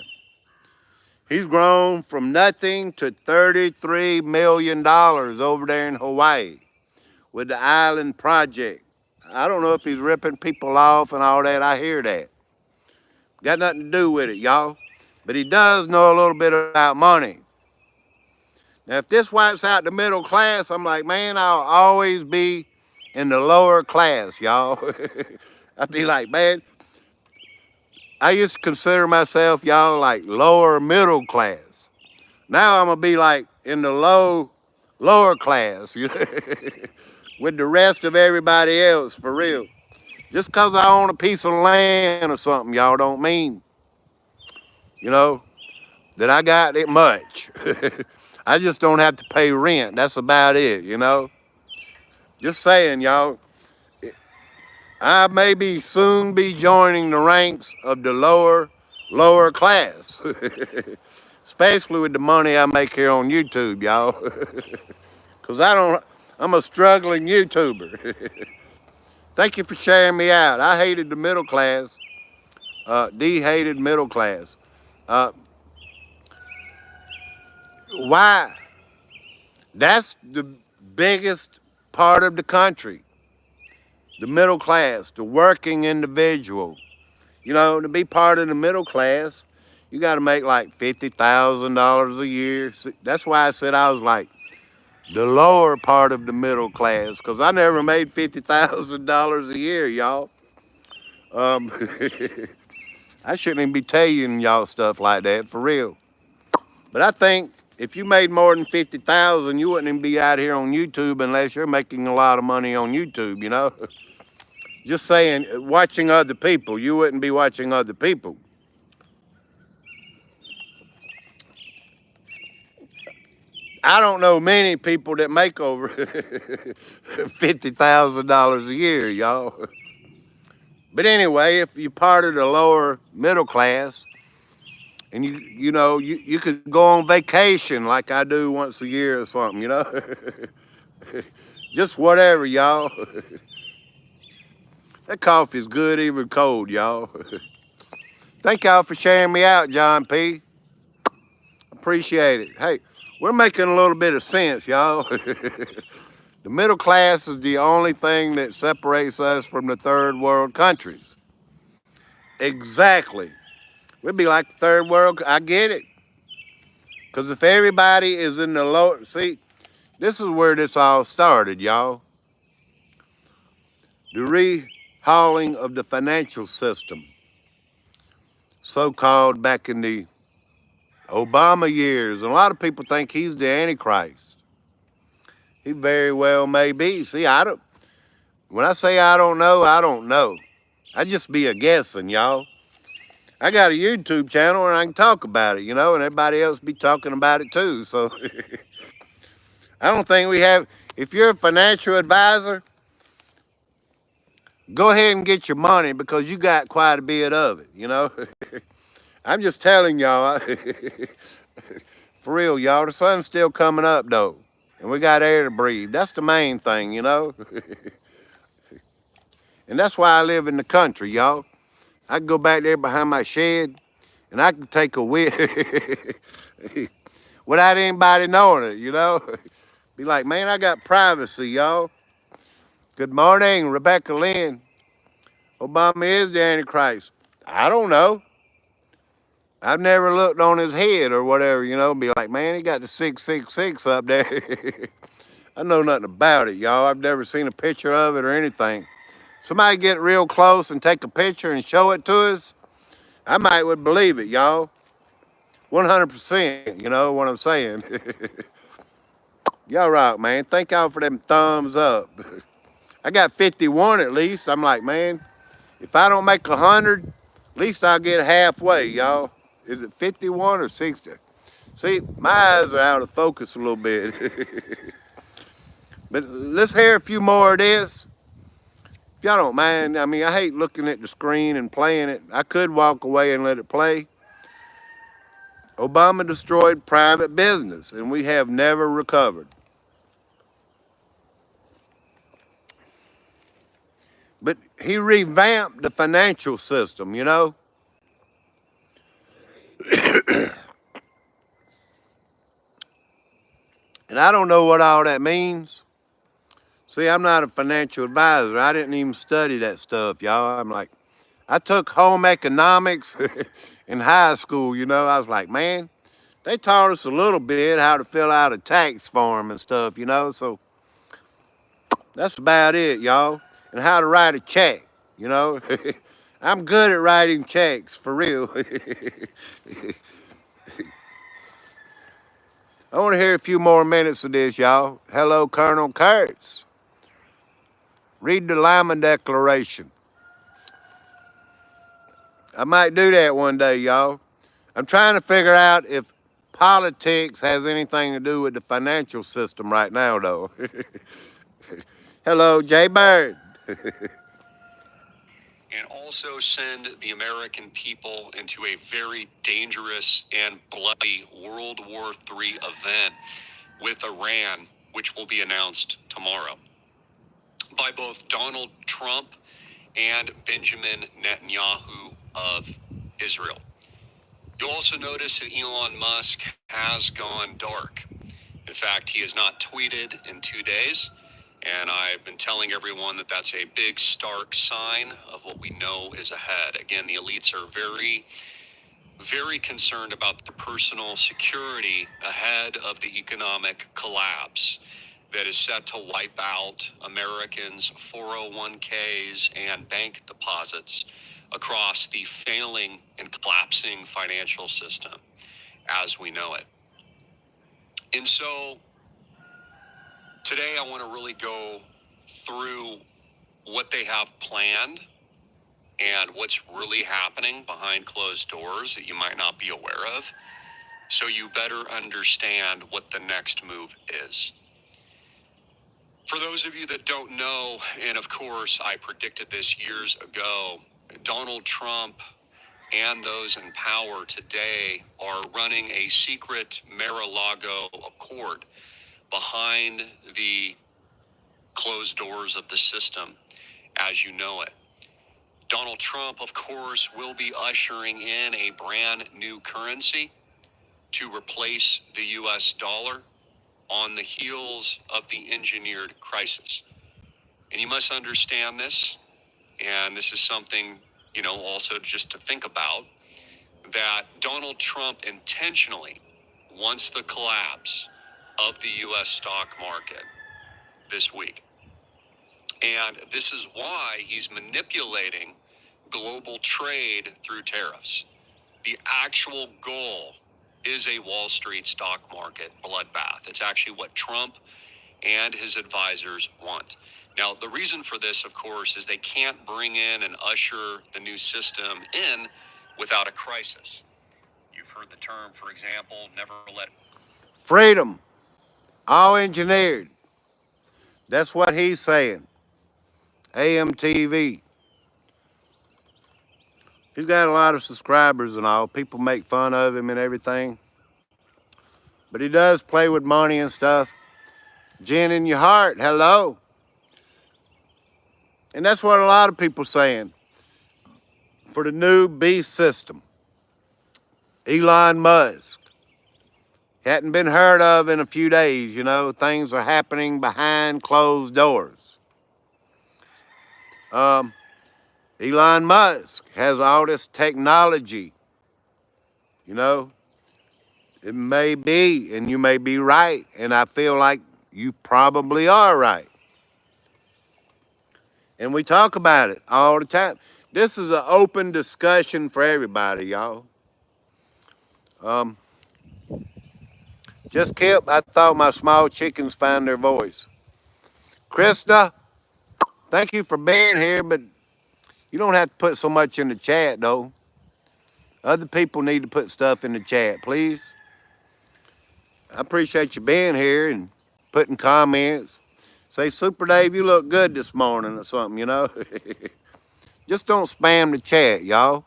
He's grown from nothing to $33 million over there in Hawaii with the Island Project. I don't know if he's ripping people off and all that. I hear that. Got nothing to do with it, y'all. But he does know a little bit about money. Now, if this wipes out the middle class, I'm like, man, I'll always be in the lower class, y'all. I'd be like, man, I used to consider myself, y'all, like lower middle class. Now I'm gonna be like in the lower class, you know, with the rest of everybody else, for real. Just because I own a piece of land or something, y'all, don't mean, you know, that I got it much. I just don't have to pay rent. That's about it, you know. Just saying, y'all. I may soon be joining the ranks of the lower class, especially with the money I make here on YouTube, y'all. Cause I'm a struggling YouTuber. Thank you for sharing me out. I hated the middle class. D hated middle class. Uh, why? That's the biggest part of the country. The middle class, the working individual. You know, to be part of the middle class, you got to make like $50,000 a year. That's why I said I was like the lower part of the middle class, because I never made $50,000 a year, y'all. Um, I shouldn't even be telling y'all stuff like that, for real. But I think if you made more than 50,000, you wouldn't even be out here on YouTube unless you're making a lot of money on YouTube, you know? Just saying, watching other people, you wouldn't be watching other people. I don't know many people that make over $50,000 a year, y'all. But anyway, if you're part of the lower middle class, and you could go on vacation like I do once a year or something, you know? Just whatever, y'all. That coffee's good, even cold, y'all. Thank y'all for sharing me out, John P. Appreciate it. Hey, we're making a little bit of sense, y'all. The middle class is the only thing that separates us from the third world countries. Exactly. We'd be like the third world. I get it. Because if everybody is in the low, see, this is where this all started, y'all. The rehauling of the financial system, so-called back in the Obama years. And a lot of people think he's the Antichrist. He very well may be. See, when I say I don't know, I don't know. I just be a guessing, y'all. I got a YouTube channel and I can talk about it, you know, and everybody else be talking about it too. So I don't think we have, if you're a financial advisor, go ahead and get your money because you got quite a bit of it, you know. I'm just telling y'all, for real, y'all, the sun's still coming up though. And we got air to breathe. That's the main thing, you know. And that's why I live in the country, y'all. I can go back there behind my shed and I can take a whiff without anybody knowing it, you know. Be like, man, I got privacy, y'all. Good morning, Rebecca Lynn. Obama is the Antichrist. I don't know. I've never looked on his head or whatever, you know. Be like, man, he got the 666 up there. I know nothing about it, y'all. I've never seen a picture of it or anything. Somebody get real close and take a picture and show it to us, I might would believe it, y'all. 100%, you know what I'm saying? Y'all rock, man. Thank y'all for them thumbs up. I got 51 at least. I'm like, man, if I don't make 100, at least I'll get halfway, y'all. Is it 51 or 60? See, my eyes are out of focus a little bit. But let's hear a few more of this. If y'all don't mind, I mean, I hate looking at the screen and playing it. I could walk away and let it play. Obama destroyed private business, and we have never recovered. But he revamped the financial system, you know? And I don't know what all that means. See, I'm not a financial advisor. I didn't even study that stuff, y'all. I'm like, I took home economics in high school, you know? I was like, man, they taught us a little bit how to fill out a tax form and stuff, you know? So that's about it, y'all. And how to write a check, you know? I'm good at writing checks, for real. I want to hear a few more minutes of this, y'all. Hello, Colonel Kurtz. Read the Lyman Declaration. I might do that one day, y'all. I'm trying to figure out if politics has anything to do with the financial system right now, though. Hello, Jay Bird. And also send the American people into a very dangerous and bloody World War III event with Iran, which will be announced tomorrow by both Donald Trump and Benjamin Netanyahu of Israel. You'll also notice that Elon Musk has gone dark. In fact, he has not tweeted in 2 days, and I've been telling everyone that that's a big, stark sign of what we know is ahead. Again, the elites are very, very concerned about the personal security ahead of the economic collapse that is set to wipe out Americans' 401ks and bank deposits across the failing and collapsing financial system as we know it. And so today I want to really go through what they have planned and what's really happening behind closed doors that you might not be aware of, so you better understand what the next move is. For those of you that don't know, and of course I predicted this years ago, Donald Trump and those in power today are running a secret Mar-a-Lago accord behind the closed doors of the system as you know it. Donald Trump, of course, will be ushering in a brand new currency to replace the US dollar on the heels of the engineered crisis. And you must understand this, and this is something, also just to think about, that Donald Trump intentionally wants the collapse of the US stock market this week. And this is why he's manipulating global trade through tariffs. The actual goal is a Wall Street stock market bloodbath. It's actually what Trump and his advisors want. Now, the reason for this, of course, is they can't bring in and usher the new system in without a crisis. You've heard the term, for example, never let Freedom, all engineered. That's what he's saying. AMTV. He's got a lot of subscribers and all. People make fun of him and everything. But he does play with money and stuff. Jen in your heart, hello. And that's what a lot of people saying for the new beast system. Elon Musk. Hadn't been heard of in a few days, you know. Things are happening behind closed doors. Elon Musk has all this technology, you know. It may be, and you may be right, and I feel like you probably are right. And we talk about it all the time. This is an open discussion for everybody, y'all. Just kept, I thought my small chickens found their voice. Krista, thank you for being here, but you don't have to put so much in the chat, though. Other people need to put stuff in the chat, please. I appreciate you being here and putting comments. Say, Super Dave, you look good this morning or something, you know? Just don't spam the chat, y'all.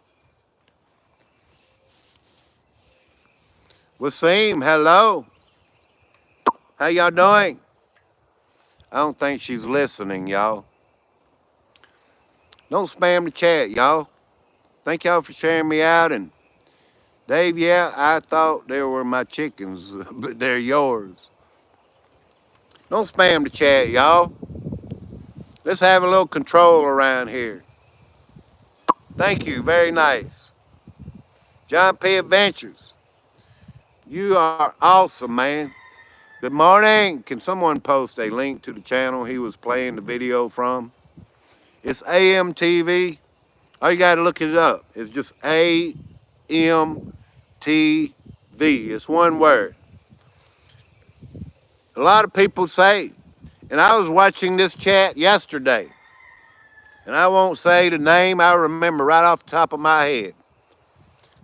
Wasim, hello. How y'all doing? I don't think she's listening, y'all. Don't spam the chat, y'all. Thank y'all for sharing me out. And Dave, yeah, I thought they were my chickens, but they're yours. Don't spam the chat, y'all. Let's have a little control around here. Thank you. Very nice. John P. Adventures. You are awesome, man. Good morning. Can someone post a link to the channel he was playing the video from? It's AMTV. All you got to look it up. It's just AMTV. It's one word. A lot of people say, and I was watching this chat yesterday, and I won't say the name, I remember right off the top of my head.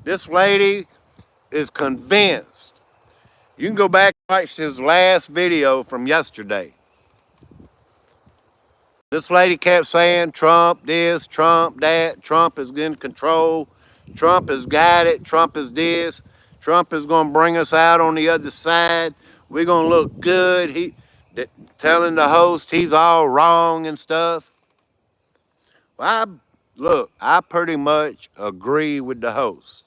This lady is convinced. You can go back and watch his last video from yesterday. This lady kept saying Trump this, Trump that, Trump is in control, Trump has got it, Trump is this, Trump is going to bring us out on the other side. We're going to look good. Telling the host he's all wrong and stuff. Well, I pretty much agree with the host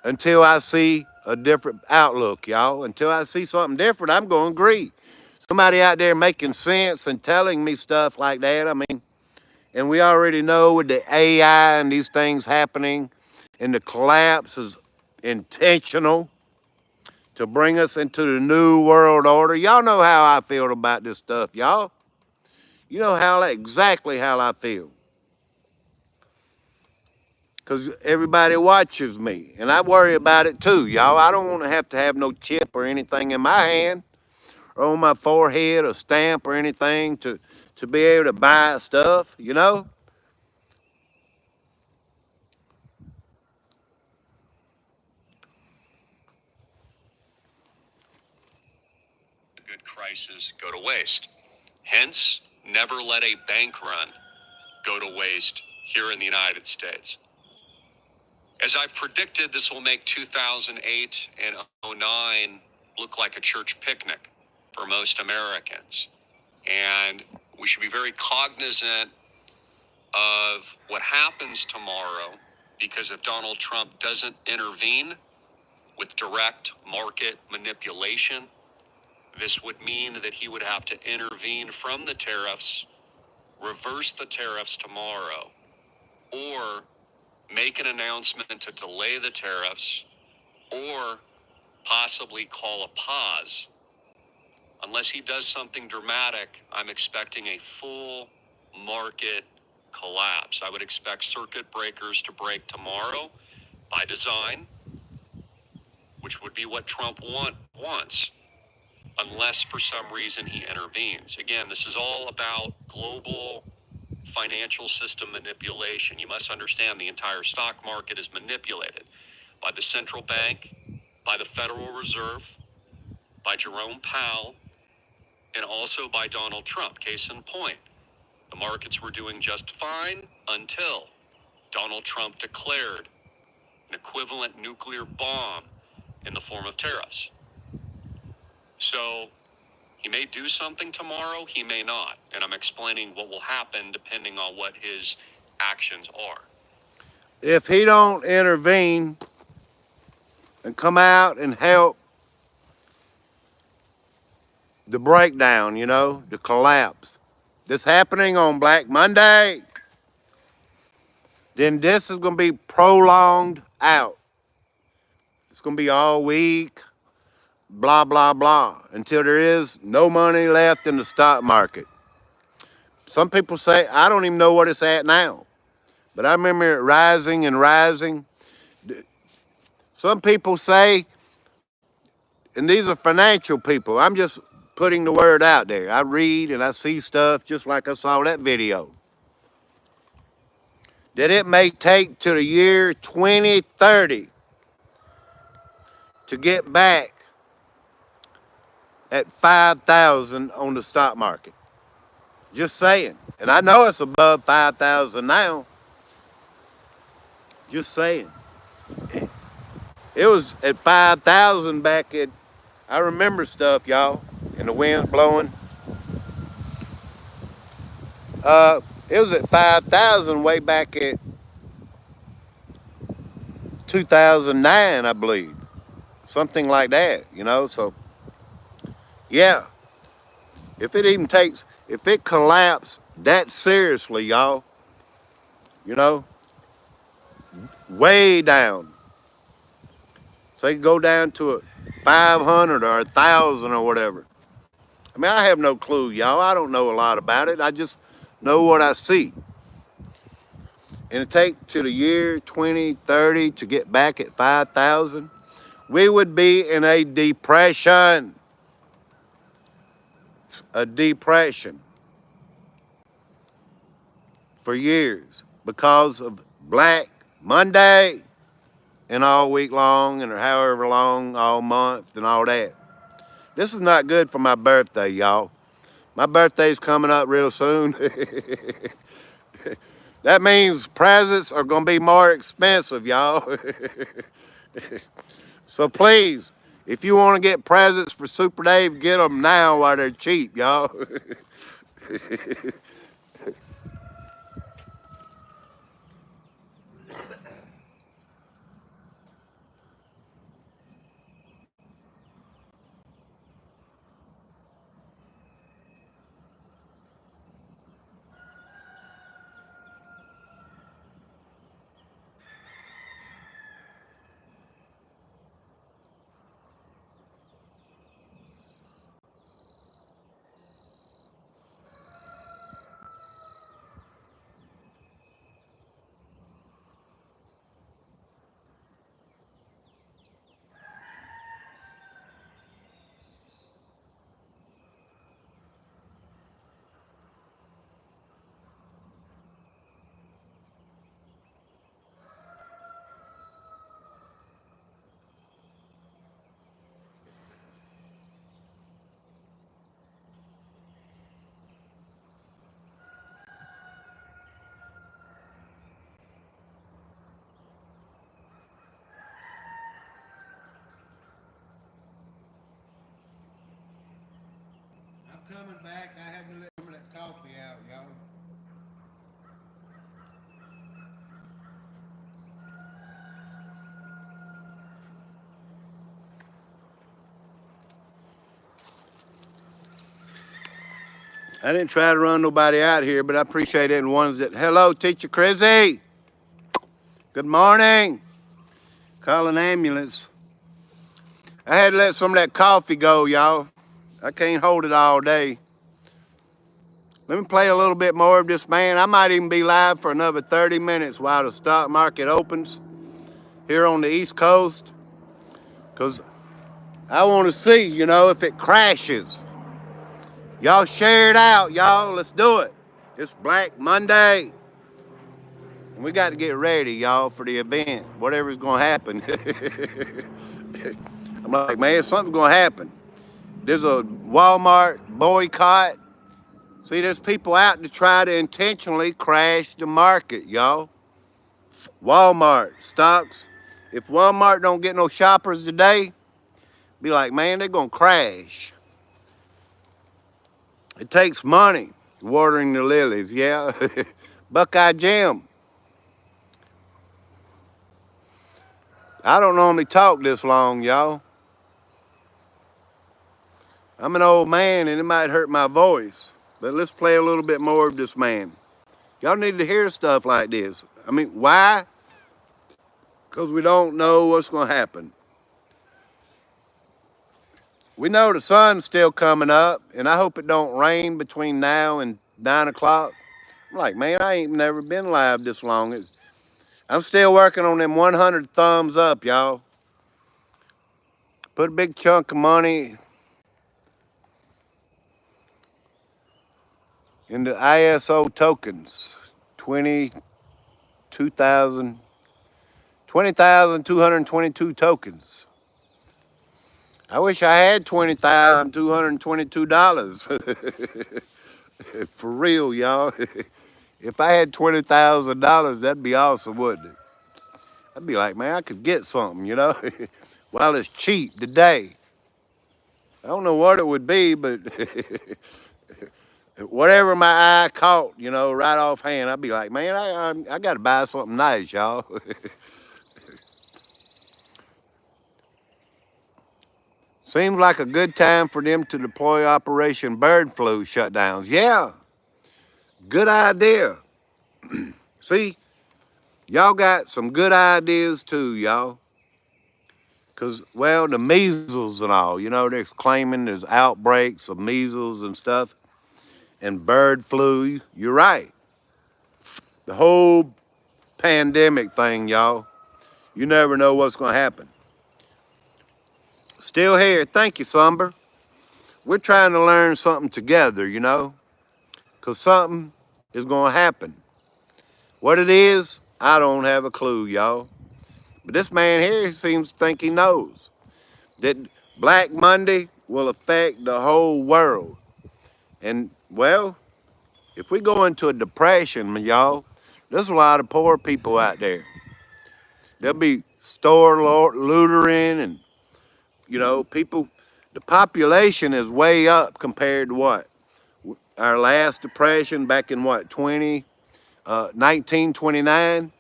until I see a different outlook, y'all. Until I see something different, I'm going to agree. Somebody out there making sense and telling me stuff like that. I mean, and we already know with the AI and these things happening, and the collapse is intentional to bring us into the new world order. Y'all know how I feel about this stuff, y'all. You know exactly how I feel. Because everybody watches me, and I worry about it too, y'all. I don't want to have no chip or anything in my hand or on my forehead, a stamp or anything to be able to buy stuff, you know? A good crisis go to waste. Hence, never let a bank run go to waste here in the United States. As I've predicted, this will make 2008 and '09 look like a church picnic for most Americans. And we should be very cognizant of what happens tomorrow, because if Donald Trump doesn't intervene with direct market manipulation, this would mean that he would have to intervene from the tariffs, reverse the tariffs tomorrow, or make an announcement to delay the tariffs, or possibly call a pause. Unless he does something dramatic, I'm expecting a full market collapse. I would expect circuit breakers to break tomorrow by design, which would be what Trump wants, unless for some reason he intervenes. Again, this is all about global financial system manipulation. You must understand the entire stock market is manipulated by the central bank, by the Federal Reserve, by Jerome Powell, and also by Donald Trump. Case in point, The markets were doing just fine until Donald Trump declared an equivalent nuclear bomb in the form of tariffs. So he may do something tomorrow, he may not. And I'm explaining what will happen depending on what his actions are. If he don't intervene and come out and help the breakdown, the collapse that's happening on Black Monday, then this is going to be prolonged out. It's going to be all week, blah, blah, blah, until there is no money left in the stock market. Some people say, I don't even know what it's at now, but I remember it rising and rising. Some people say, and these are financial people, I'm just putting the word out there. I read and I see stuff just like I saw that video, that it may take to the year 2030 to get back at 5,000 on the stock market. Just saying. And I know it's above 5,000 now. Just saying. It was at 5,000 back at, I remember stuff, y'all, and the wind's blowing. It was at 5,000 way back at 2009, I believe. Something like that, so yeah. If it collapsed that seriously, y'all, way down. Say go down to a 500 or 1,000 or whatever. I mean, I have no clue, y'all. I don't know a lot about it. I just know what I see. And it take to the year 2030 to get back at 5,000. We would be in a depression. A depression for years because of Black Monday and all week long and however long, all month and all that. This is not good for my birthday, y'all. My birthday's coming up real soon. That means presents are going to be more expensive, y'all. So please, if you want to get presents for Super Dave, get them now while they're cheap, y'all. I'm coming back. I had to let some of that coffee out, y'all. I didn't try to run nobody out here, but I appreciate it. And ones that, hello, Teacher Chrissy. Good morning. Call an ambulance. I had to let some of that coffee go, y'all. I can't hold it all day. Let me play a little bit more of this, man. I might even be live for another 30 minutes while the stock market opens here on the East Coast. Because I want to see, if it crashes. Y'all share it out, y'all. Let's do it. It's Black Monday. And we got to get ready, y'all, for the event. Whatever's going to happen. I'm like, man, something's going to happen. There's a Walmart boycott See, there's people out to try to intentionally crash the market, y'all. Walmart stocks. If Walmart don't get no shoppers today, be like, man, they're gonna crash. It takes money watering the lilies, yeah. Buckeye Jim. I don't normally talk this long, y'all. I'm an old man and it might hurt my voice, but let's play a little bit more of this man. Y'all need to hear stuff like this. I mean, why? Because we don't know what's going to happen. We know the sun's still coming up, and I hope it don't rain between now and 9 o'clock. I'm like, man, I ain't never been live this long. I'm still working on them 100 thumbs up, y'all. Put a big chunk of money in the ISO tokens. 20,222 tokens. I wish I had $20,222. For real, y'all. If I had $20,000, that'd be awesome, wouldn't it? I'd be like, man, I could get something, you know, while it's cheap today. I don't know what it would be, but whatever my eye caught, you know, right offhand, I'd be like, man, I got to buy something nice, y'all. Seems like a good time for them to deploy Operation Bird Flu shutdowns. Yeah, good idea. See, y'all got some good ideas too, y'all. Because, well, the measles and all, you know, they're claiming there's outbreaks of measles and stuff and bird flu. You're right. The whole pandemic thing, y'all, you never know what's going to happen. Still here. Thank you, Sumber. We're trying to learn something together, you know, because something is going to happen. What it is, I don't have a clue, y'all. But this man here seems to think he knows that Black Monday will affect the whole world. And, well, if we go into a depression, y'all, there's a lot of poor people out there. There'll be store lootering and, you know, people, the population is way up compared to what? Our last depression back in what, 1929?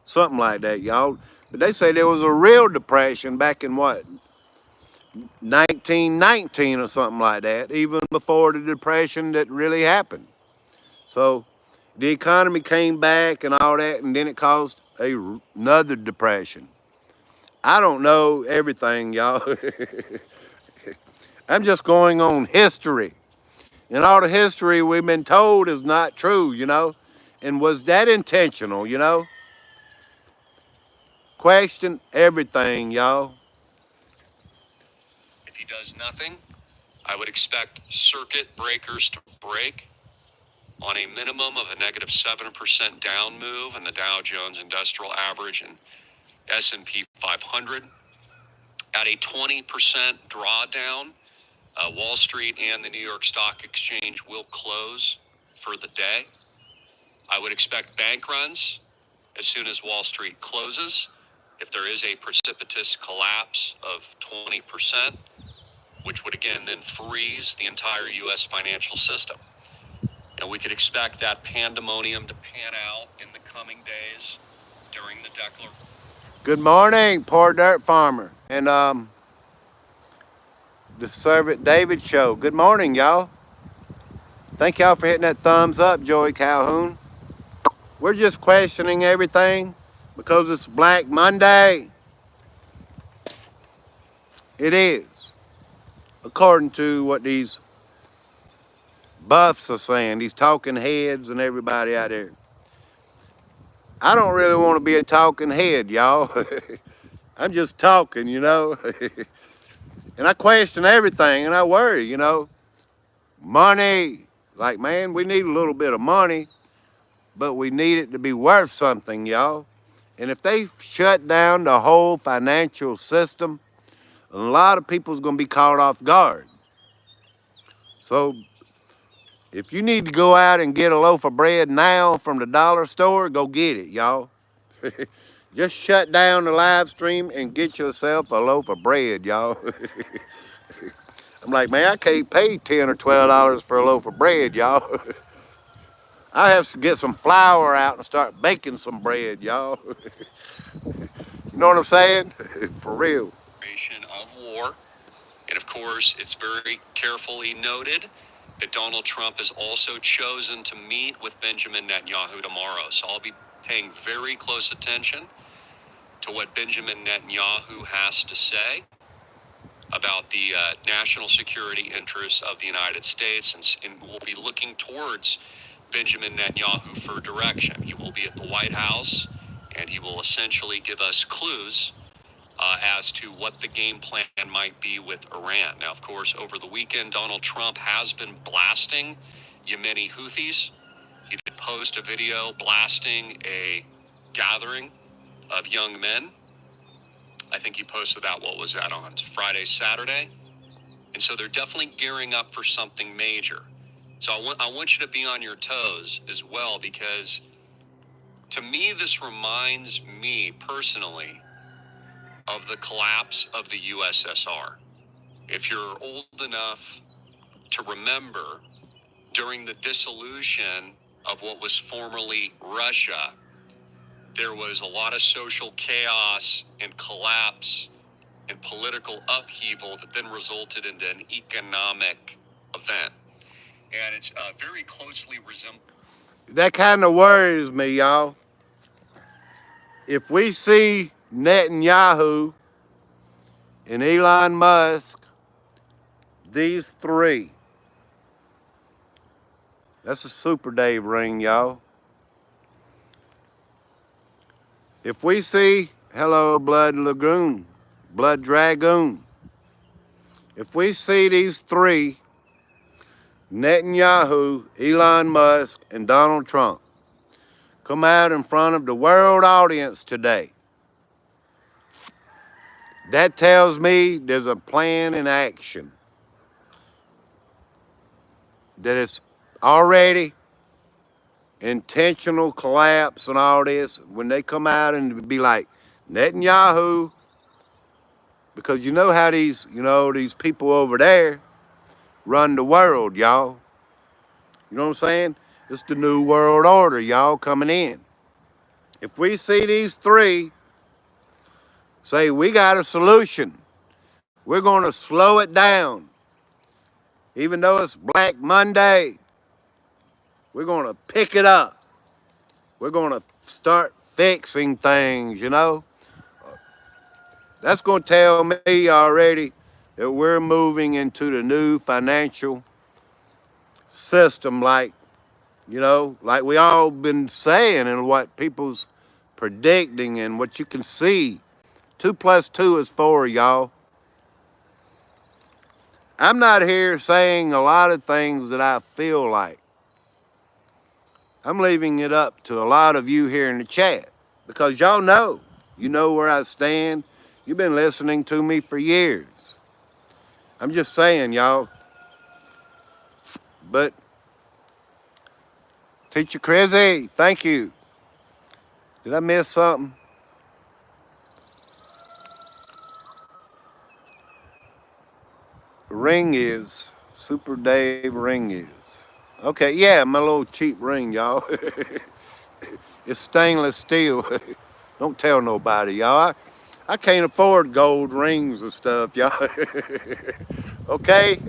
Something like that, y'all. But they say there was a real depression back in what, 1919 or something like that, even before the depression that really happened. So the economy came back and all that, and then it caused another depression. I don't know everything, y'all. I'm just going on history. And all the history we've been told is not true, you know. And was that intentional, you know? Question everything, y'all. If he does nothing, I would expect circuit breakers to break on a minimum of a negative 7% down move in the Dow Jones Industrial Average and S&P 500. At a 20% drawdown, Wall Street and the New York Stock Exchange will close for the day. I would expect bank runs as soon as Wall Street closes. If there is a precipitous collapse of 20%, which would again then freeze the entire U.S. financial system. And we could expect that pandemonium to pan out in the coming days during the declaration. Good morning, poor dirt farmer. And the Servant David show. Good morning, y'all. Thank y'all for hitting that thumbs up, Joey Calhoun. We're just questioning everything because it's Black Monday. It is, according to what these buffs are saying, these talking heads and everybody out there. I don't really want to be a talking head, y'all. I'm just talking, you know. And I question everything and I worry, you know. Money, like, man, we need a little bit of money, but we need it to be worth something, y'all. And if they shut down the whole financial system, a lot of people's going to be caught off guard. So If you need to go out and get a loaf of bread now from the dollar store, go get it, y'all. Just shut down the live stream and get yourself a loaf of bread, y'all. I'm like, man, I can't pay $10 or $12 for a loaf of bread, y'all. I have to get some flour out and start baking some bread, y'all. You know what I'm saying? For real. Of war. And of course, it's very carefully noted that Donald Trump has also chosen to meet with Benjamin Netanyahu tomorrow. So I'll be paying very close attention to what Benjamin Netanyahu has to say about the national security interests of the United States. And we'll be looking towards Benjamin Netanyahu for direction. He will be at the White House, and he will essentially give us clues as to what the game plan might be with Iran. Now, of course, over the weekend, Donald Trump has been blasting Yemeni Houthis. He did post a video blasting a gathering of young men. I think he posted that, what was that, on Friday, Saturday? And so they're definitely gearing up for something major. So I want you to be on your toes as well, because to me, this reminds me personally of the collapse of the USSR. If you're old enough to remember, during the dissolution of what was formerly Russia, there was a lot of social chaos and collapse and political upheaval that then resulted into an economic event. And it's very closely resembled. That kind of worries me, y'all. If we see Netanyahu and Elon Musk, these three, that's a Super Dave ring, y'all. If we see, hello, Blood Lagoon, Blood Dragoon, if we see these three, Netanyahu, Elon Musk, and Donald Trump, come out in front of the world audience today, that tells me there's a plan in action. That it's already intentional collapse and all this. When they come out and be like, Netanyahu, because you know how these people over there run the world, y'all. You know what I'm saying? It's the new world order, y'all, coming in. If we see these three say, we got a solution, we're going to slow it down. Even though it's Black Monday, we're going to pick it up. We're going to start fixing things, you know? That's going to tell me already that we're moving into the new financial system like we all been saying and what people's predicting and what you can see. 2 + 2 is 4, y'all. I'm not here saying a lot of things that I feel like. I'm leaving it up to a lot of you here in the chat because y'all know. You know where I stand. You've been listening to me for years. I'm just saying, y'all. But Teacher Crizzy, thank you. Did I miss something? Ring is. Super Dave ring is. Okay, yeah, my little cheap ring, y'all. It's stainless steel. Don't tell nobody, y'all. I can't afford gold rings and stuff, y'all. Okay?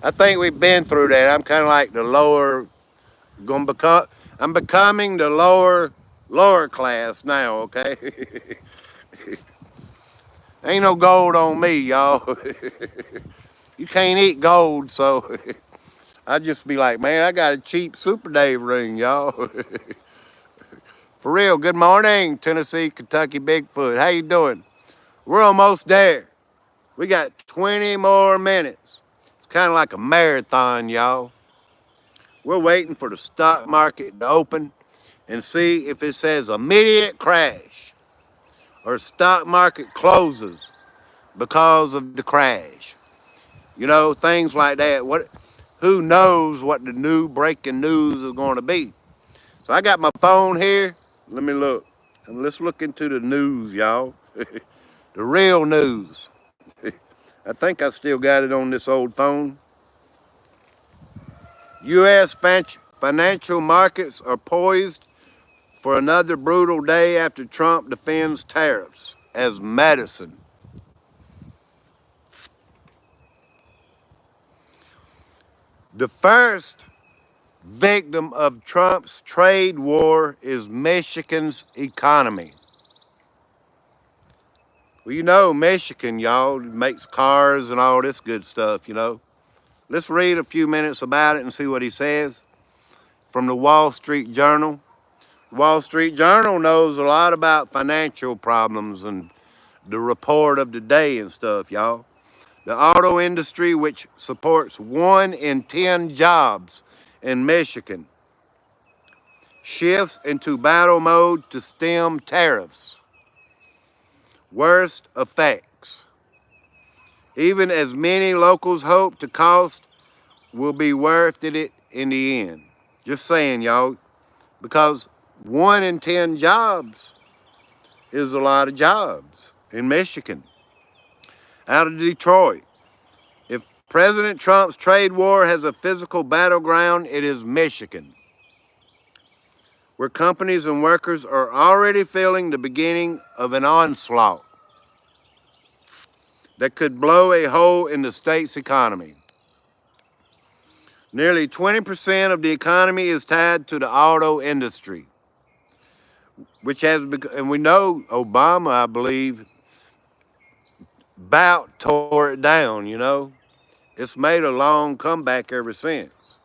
I think we've been through that. I'm kind of like the I'm becoming the lower class now, okay? Ain't no gold on me, y'all. You can't eat gold, so I just be like, man, I got a cheap Super Dave ring, y'all. For real, good morning, Tennessee, Kentucky, Bigfoot. How you doing? We're almost there. We got 20 more minutes. It's kind of like a marathon, y'all. We're waiting for the stock market to open and see if it says immediate crash or stock market closes because of the crash. You know, things like that. who knows what the new breaking news is going to be. So I got my phone here. Let me look. And let's look into the news, y'all. The real news. I think I still got it on this old phone. U.S. financial markets are poised for another brutal day after Trump defends tariffs as medicine. The first victim of Trump's trade war is Michigan's economy. Well, you know, Michigan, y'all, makes cars and all this good stuff, you know. Let's read a few minutes about it and see what he says from the Wall Street Journal. Wall Street Journal knows a lot about financial problems and the report of the day and stuff, y'all. The auto industry, which supports 1 in 10 jobs in Michigan, shifts into battle mode to stem tariffs. Worst effects. Even as many locals hope the cost will be worth it in the end. Just saying, y'all, because 1 in 10 jobs is a lot of jobs in Michigan. Out of Detroit. If President Trump's trade war has a physical battleground, it is Michigan, where companies and workers are already feeling the beginning of an onslaught that could blow a hole in the state's economy. Nearly 20% of the economy is tied to the auto industry, which has become, and we know Obama, I believe, about tore it down, you know. It's made a long comeback ever since.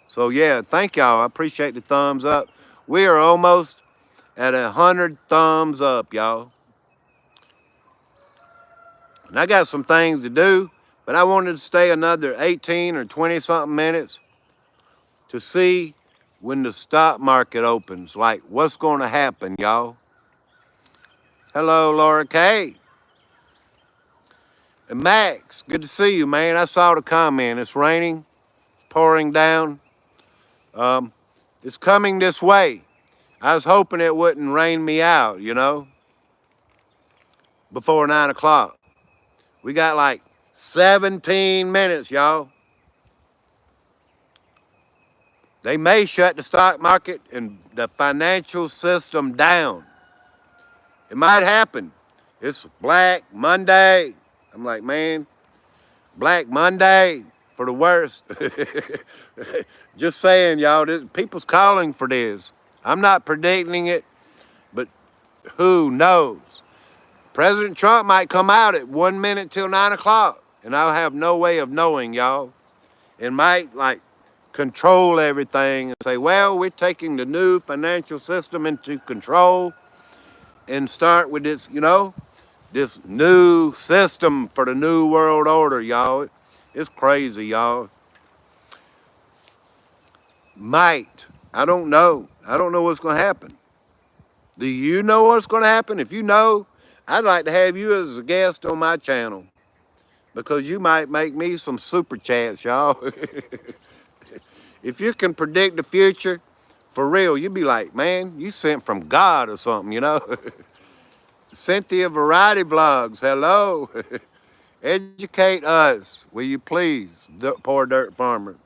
So yeah, thank y'all. I appreciate the thumbs up. We are almost at 100 thumbs up, y'all. And I got some things to do, but I wanted to stay another 18 or 20 something minutes to see when the stock market opens, like what's going to happen, y'all. Hello, Laura K. And Max, good to see you, man. I saw the comment. It's raining, it's pouring down. It's coming this way. I was hoping it wouldn't rain me out, you know, before 9 o'clock. We got like 17 minutes, y'all. They may shut the stock market and the financial system down. It might happen. It's Black Monday. I'm like, man, Black Monday for the worst. Just saying, y'all, people's calling for this. I'm not predicting it, but who knows? President Trump might come out at 1 minute till 9 o'clock, and I'll have no way of knowing, y'all. It might, like, control everything and say, well, we're taking the new financial system into control and start with this, you know, this new system for the new world order, y'all. It's crazy, y'all. Might. I don't know. I don't know what's going to happen. Do you know what's going to happen? If you know, I'd like to have you as a guest on my channel because you might make me some super chats, y'all. If you can predict the future, for real, you'd be like, man, you sent from God or something, you know? Cynthia Variety Vlogs, hello. Educate us, will you please, poor dirt farmer.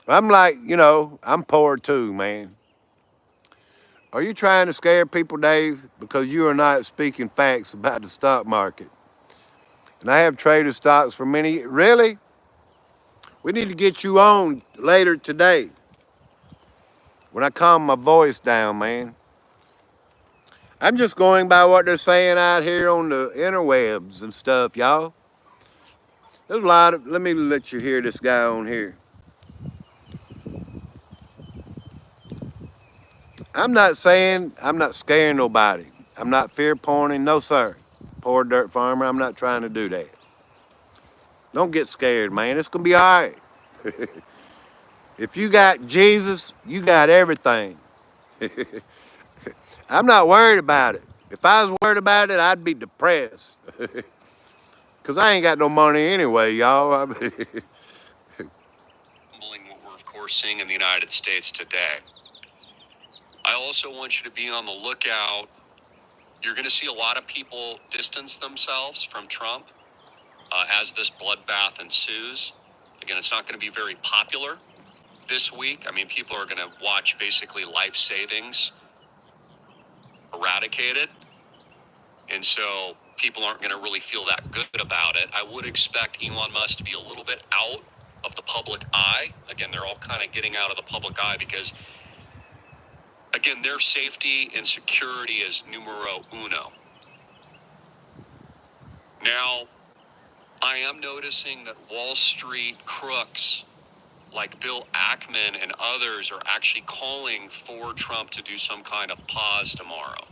I'm like, you know, I'm poor too, man. Are you trying to scare people, Dave? Because you are not speaking facts about the stock market. And I have traded stocks for many, really? We need to get you on later today when I calm my voice down, man. I'm just going by what they're saying out here on the interwebs and stuff, y'all. There's a lot of, let me let you hear this guy on here. I'm not saying, I'm not scaring nobody. I'm not fear pointing, no sir. Poor dirt farmer, I'm not trying to do that. Don't get scared, man. It's gonna be all right. If you got Jesus, you got everything. I'm not worried about it. If I was worried about it, I'd be depressed. Because I ain't got no money anyway, y'all. of course, seeing in the United States today. I also want you to be on the lookout. You're going to see a lot of people distance themselves from Trump as this bloodbath ensues. Again, it's not going to be very popular this week. I mean, people are going to watch basically life savings eradicated. And so people aren't going to really feel that good about it. I would expect Elon Musk to be a little bit out of the public eye. Again, they're all kind of getting out of the public eye because, again, their safety and security is numero uno. Now, I am noticing that Wall Street crooks like Bill Ackman and others are actually calling for Trump to do some kind of pause tomorrow.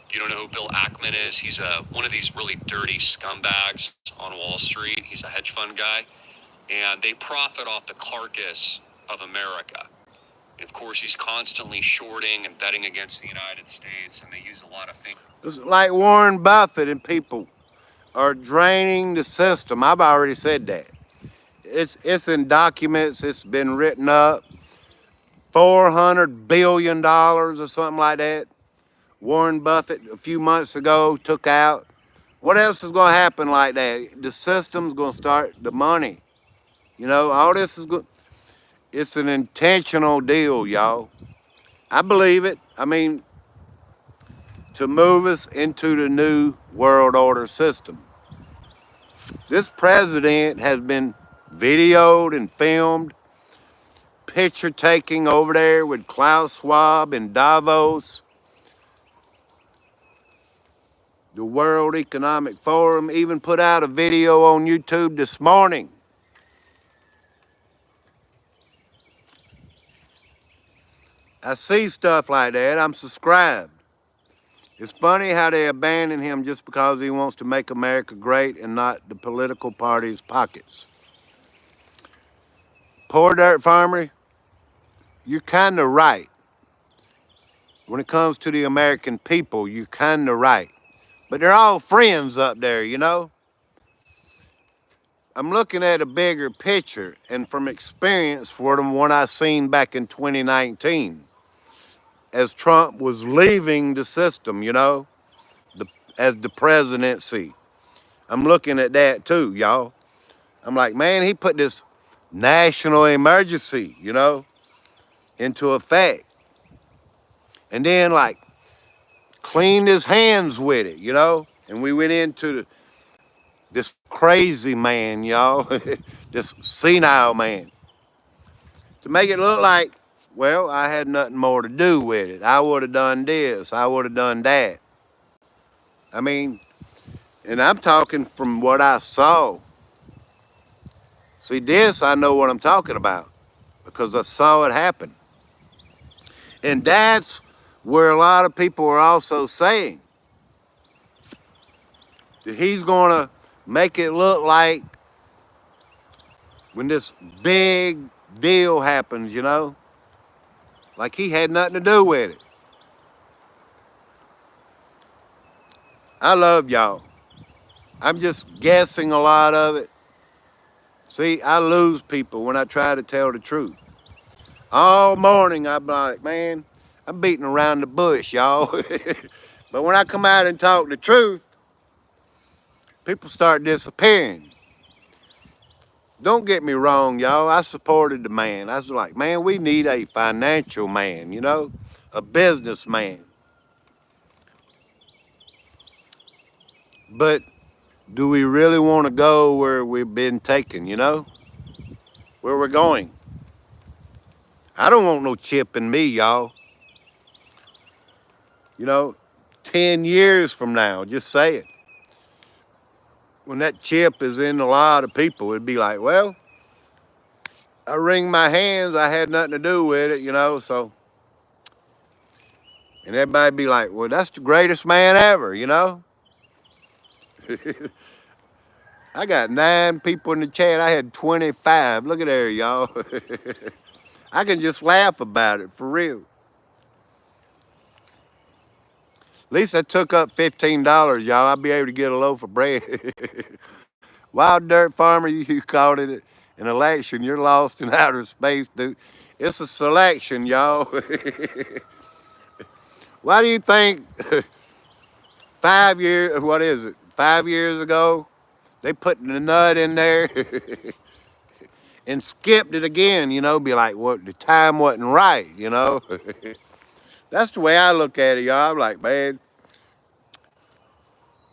If you don't know who Bill Ackman is, he's one of these really dirty scumbags on Wall Street. He's a hedge fund guy, and they profit off the carcass of America. And of course, he's constantly shorting and betting against the United States, and they use a lot of things. It's like Warren Buffett and people are draining the system. I've already said that. It's in documents. It's been written up. $400 billion or something like that. Warren Buffett a few months ago took out. What else is going to happen like that? The system's going to start, the money. You know, all this is good. It's an intentional deal, y'all. I believe it. I mean, to move us into the new world order system. This president has been videoed and filmed, picture taking over there with Klaus Schwab in Davos, the World Economic Forum, even put out a video on YouTube this morning. I see stuff like that. I'm subscribed. It's funny how they abandon him just because he wants to make America great and not the political party's pockets. Poor dirt farmer, you're kind of right. When it comes to the American people, you're kind of right. But they're all friends up there, you know? I'm looking at a bigger picture, and from experience from what I seen back in 2019, as Trump was leaving the system, you know, as the presidency. I'm looking at that too, y'all. I'm like, man, he put this national emergency, you know, into effect. And then like cleaned his hands with it, you know? And we went into this crazy man, y'all, this senile man. To make it look like, well, I had nothing more to do with it. I would have done this, I would have done that. I mean, and I'm talking from what I saw. See, this, I know what I'm talking about because I saw it happen. And that's where a lot of people are also saying that he's going to make it look like when this big deal happens, you know, like he had nothing to do with it. I love y'all. I'm just guessing a lot of it. See, I lose people when I try to tell the truth. All morning, I'm like, man, I'm beating around the bush, y'all. But when I come out and talk the truth, people start disappearing. Don't get me wrong, y'all. I supported the man. I was like, man, we need a financial man, you know, a businessman. But do we really want to go where we've been taken, you know? Where we're going? I don't want no chip in me, y'all. You know, 10 years from now, just say it. When that chip is in a lot of people, it'd be like, well, I wring my hands, I had nothing to do with it, you know, so. And everybody be like, well, that's the greatest man ever, you know? I got 9 people in the chat. I had 25. Look at there, y'all. I can just laugh about it, for real. At least I took up $15, y'all. I'll be able to get a loaf of bread. Wild dirt farmer, you called it An election, you're lost in outer space, dude. It's a selection, y'all. Why do you think 5 years, what is it, 5 years ago, they put the nut in there and skipped it again, be like, what, the time wasn't right, That's the way I look at it, y'all. I'm like, man,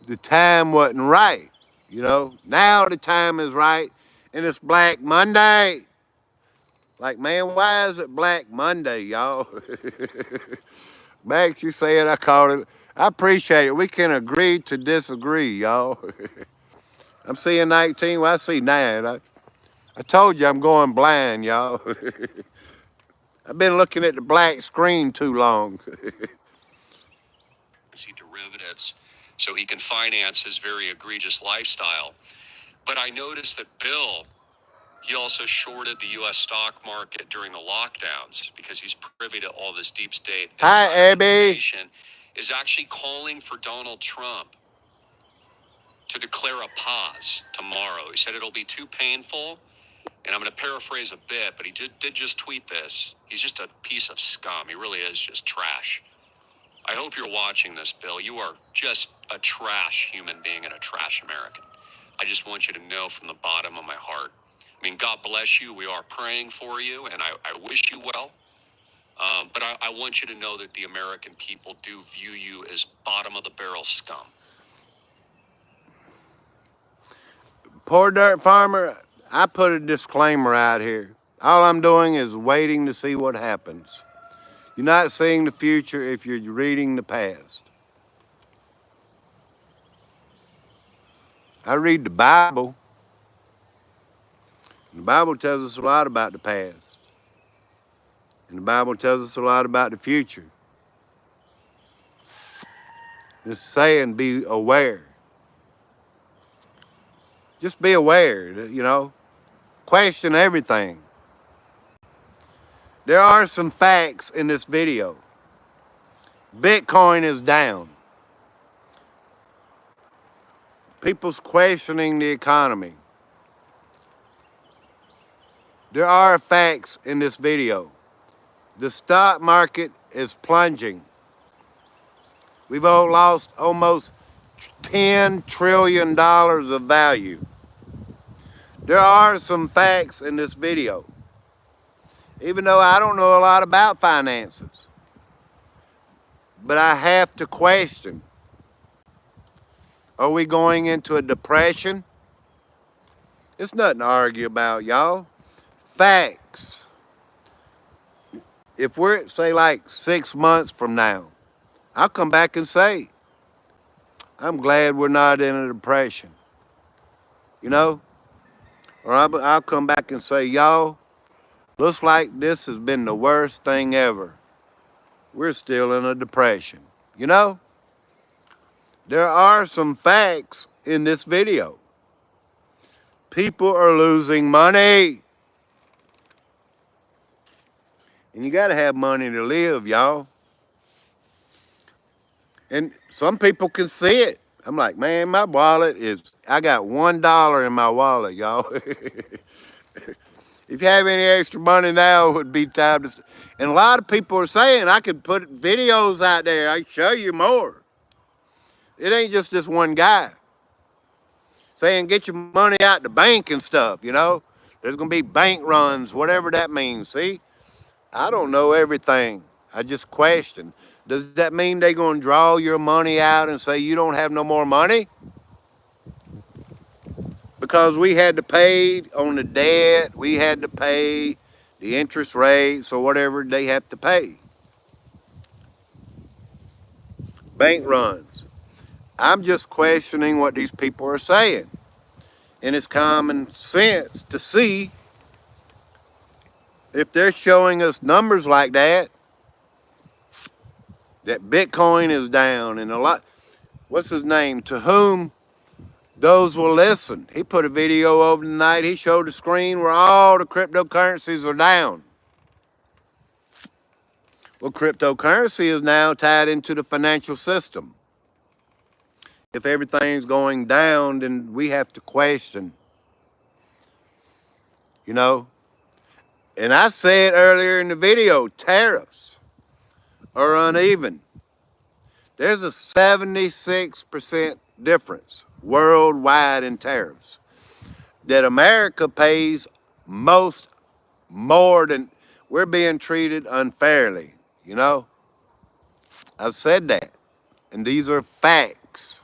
the time wasn't right, Now the time is right, and it's Black Monday. Like, man, why is it Black Monday, y'all? Max, you said I called it. I appreciate it. We can agree to disagree, y'all. I'm seeing 19. Well, I see 9. I told you I'm going blind, y'all. I've been looking at the black screen too long. Derivatives so he can finance his very egregious lifestyle. But I noticed that Bill, he also shorted the U.S. stock market during the lockdowns because he's privy to all this deep state Hi, insider Abby. information, is actually calling for Donald Trump to declare a pause tomorrow. He said it'll be too painful, and I'm going to paraphrase a bit, but he did just tweet this. He's just a piece of scum. He really is just trash. I hope you're watching this, Bill. You are just a trash human being and a trash American. I just want you to know from the bottom of my heart. I mean, God bless you. We are praying for you, and I wish you well. But I want you to know that the American people do view you as bottom of the barrel scum. Poor dirt farmer, I put a disclaimer out here. All I'm doing is waiting to see what happens. You're not seeing the future if you're reading the past. I read the Bible. The Bible tells us a lot about the past. And the Bible tells us a lot about the future. It's saying be aware. Just be aware, Question everything. There are some facts in this video. Bitcoin is down. People's questioning the economy. There are facts in this video. The stock market is plunging. We've all lost almost $10 trillion of value. There are some facts in this video. Even though I don't know a lot about finances. But I have to question. Are we going into a depression? It's nothing to argue about, y'all. Facts. If we're, say, like 6 months from now, I'll come back and say, I'm glad we're not in a depression. Or I'll come back and say, y'all, looks like this has been the worst thing ever. We're still in a depression. There are some facts in this video. People are losing money. And you got to have money to live, y'all. And some people can see it. I'm like, man, my wallet I got $1 in my wallet, y'all. If you have any extra money now, it would be time to. And a lot of people are saying I could put videos out there. I can show you more. It ain't just this one guy saying get your money out the bank and stuff, There's going to be bank runs, whatever that means. See, I don't know everything. I just question. Does that mean they're going to draw your money out and say you don't have no more money? Because we had to pay on the debt, we had to pay the interest rates or whatever they have to pay. Bank runs. I'm just questioning what these people are saying. And it's common sense to see if they're showing us numbers like that Bitcoin is down and a lot. What's his name? To whom those will listen. He put a video over tonight. He showed the screen where all the cryptocurrencies are down. Well, cryptocurrency is now tied into the financial system. If everything's going down, then we have to question, you know. And I said earlier in the video, tariffs are uneven. There's a 76% difference worldwide in tariffs that America pays most more than we're being treated unfairly, you know? I've said that. And these are facts.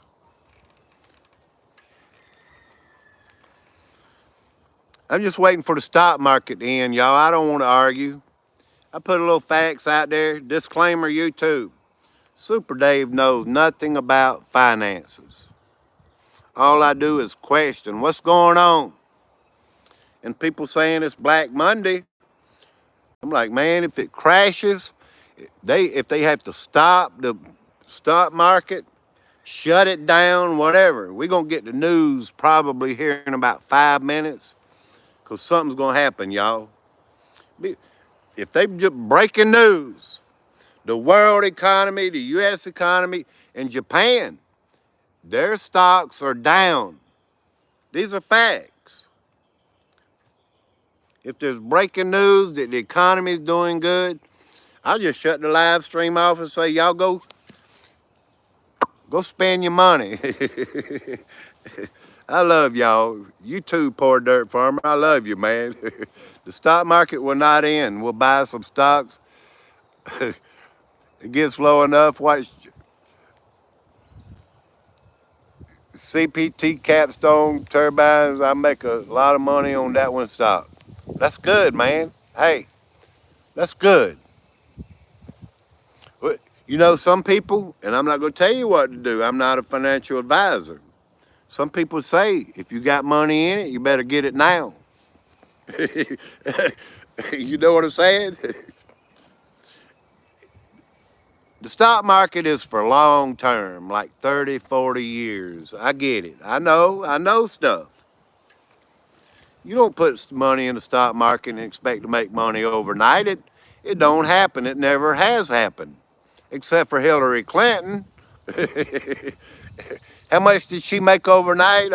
I'm just waiting for the stock market to end, y'all. I don't want to argue. I put a little facts out there. Disclaimer, YouTube. Super Dave knows nothing about finances. All I do is question what's going on. And people saying it's Black Monday. I'm like, man, if it crashes, if they have to stop the stock market, shut it down, whatever. We're going to get the news probably here in about 5 minutes because something's going to happen, y'all. If they just breaking news, the world economy, the U.S. economy, and Japan, their stocks are down. These are facts. If there's breaking news that the economy is doing good, I'll just shut the live stream off and say, y'all go spend your money. I love y'all. You too, poor dirt farmer. I love you, man. The stock market will not end. We'll buy some stocks. It gets low enough. Watch CPT Capstone turbines. I make a lot of money on that one stock. That's good, man. Hey, that's good. You know, some people, and I'm not going to tell you what to do. I'm not a financial advisor. Some people say, if you got money in it, you better get it now. You know what I'm saying? The stock market is for long term, like 30, 40 years. I get it. I know stuff. You don't put money in the stock market and expect to make money overnight. It don't happen. It never has happened, except for Hillary Clinton. How much did she make overnight?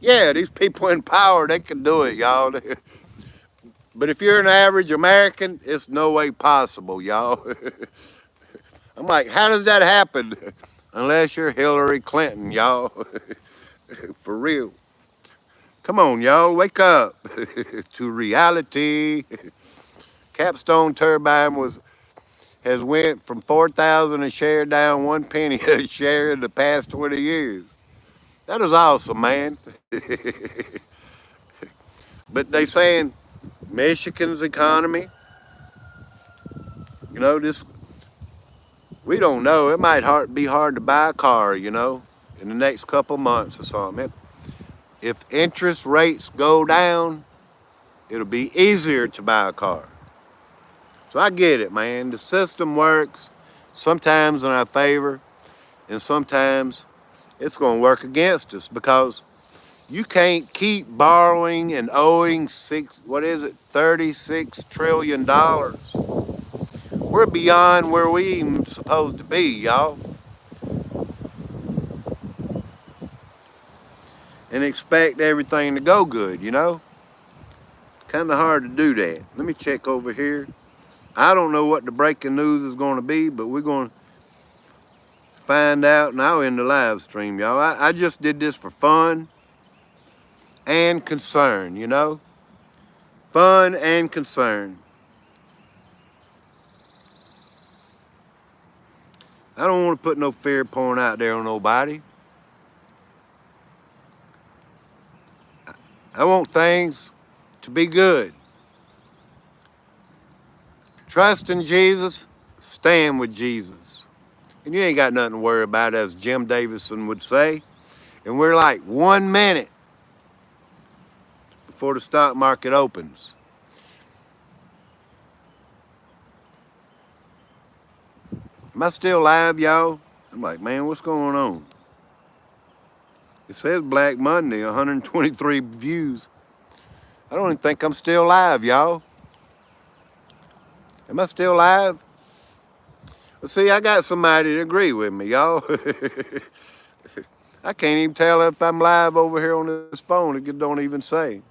Yeah, these people in power, they can do it, y'all. But if you're an average American, it's no way possible, y'all. I'm like, how does that happen? Unless you're Hillary Clinton, y'all. For real. Come on, y'all, wake up to reality. Capstone turbine has went from 4,000 a share down 1 penny a share in the past 20 years. That is awesome, man. But they saying Michigan's economy, you know, this we don't know. It might be hard to buy a car, you know, in the next couple months or something. If interest rates go down, it'll be easier to buy a car. So I get it, man. The system works sometimes in our favor, and sometimes it's going to work against us because you can't keep borrowing and owing $36 trillion. We're beyond where we even supposed to be, y'all. And expect everything to go good, you know? Kind of hard to do that. Let me check over here. I don't know what the breaking news is going to be, but we're going to find out now in the live stream, y'all. I just did this for fun and concern, you know? Fun and concern. I don't want to put no fear porn out there on nobody. I want things to be good. Trust in Jesus, stand with Jesus. And you ain't got nothing to worry about, as Jim Davison would say. And we're like 1 minute before the stock market opens. Am I still live, y'all? I'm like, man, what's going on? It says Black Monday, 123 views. I don't even think I'm still live, y'all. Am I still live? Well, see, I got somebody to agree with me, y'all. I can't even tell if I'm live over here on this phone. It don't even say.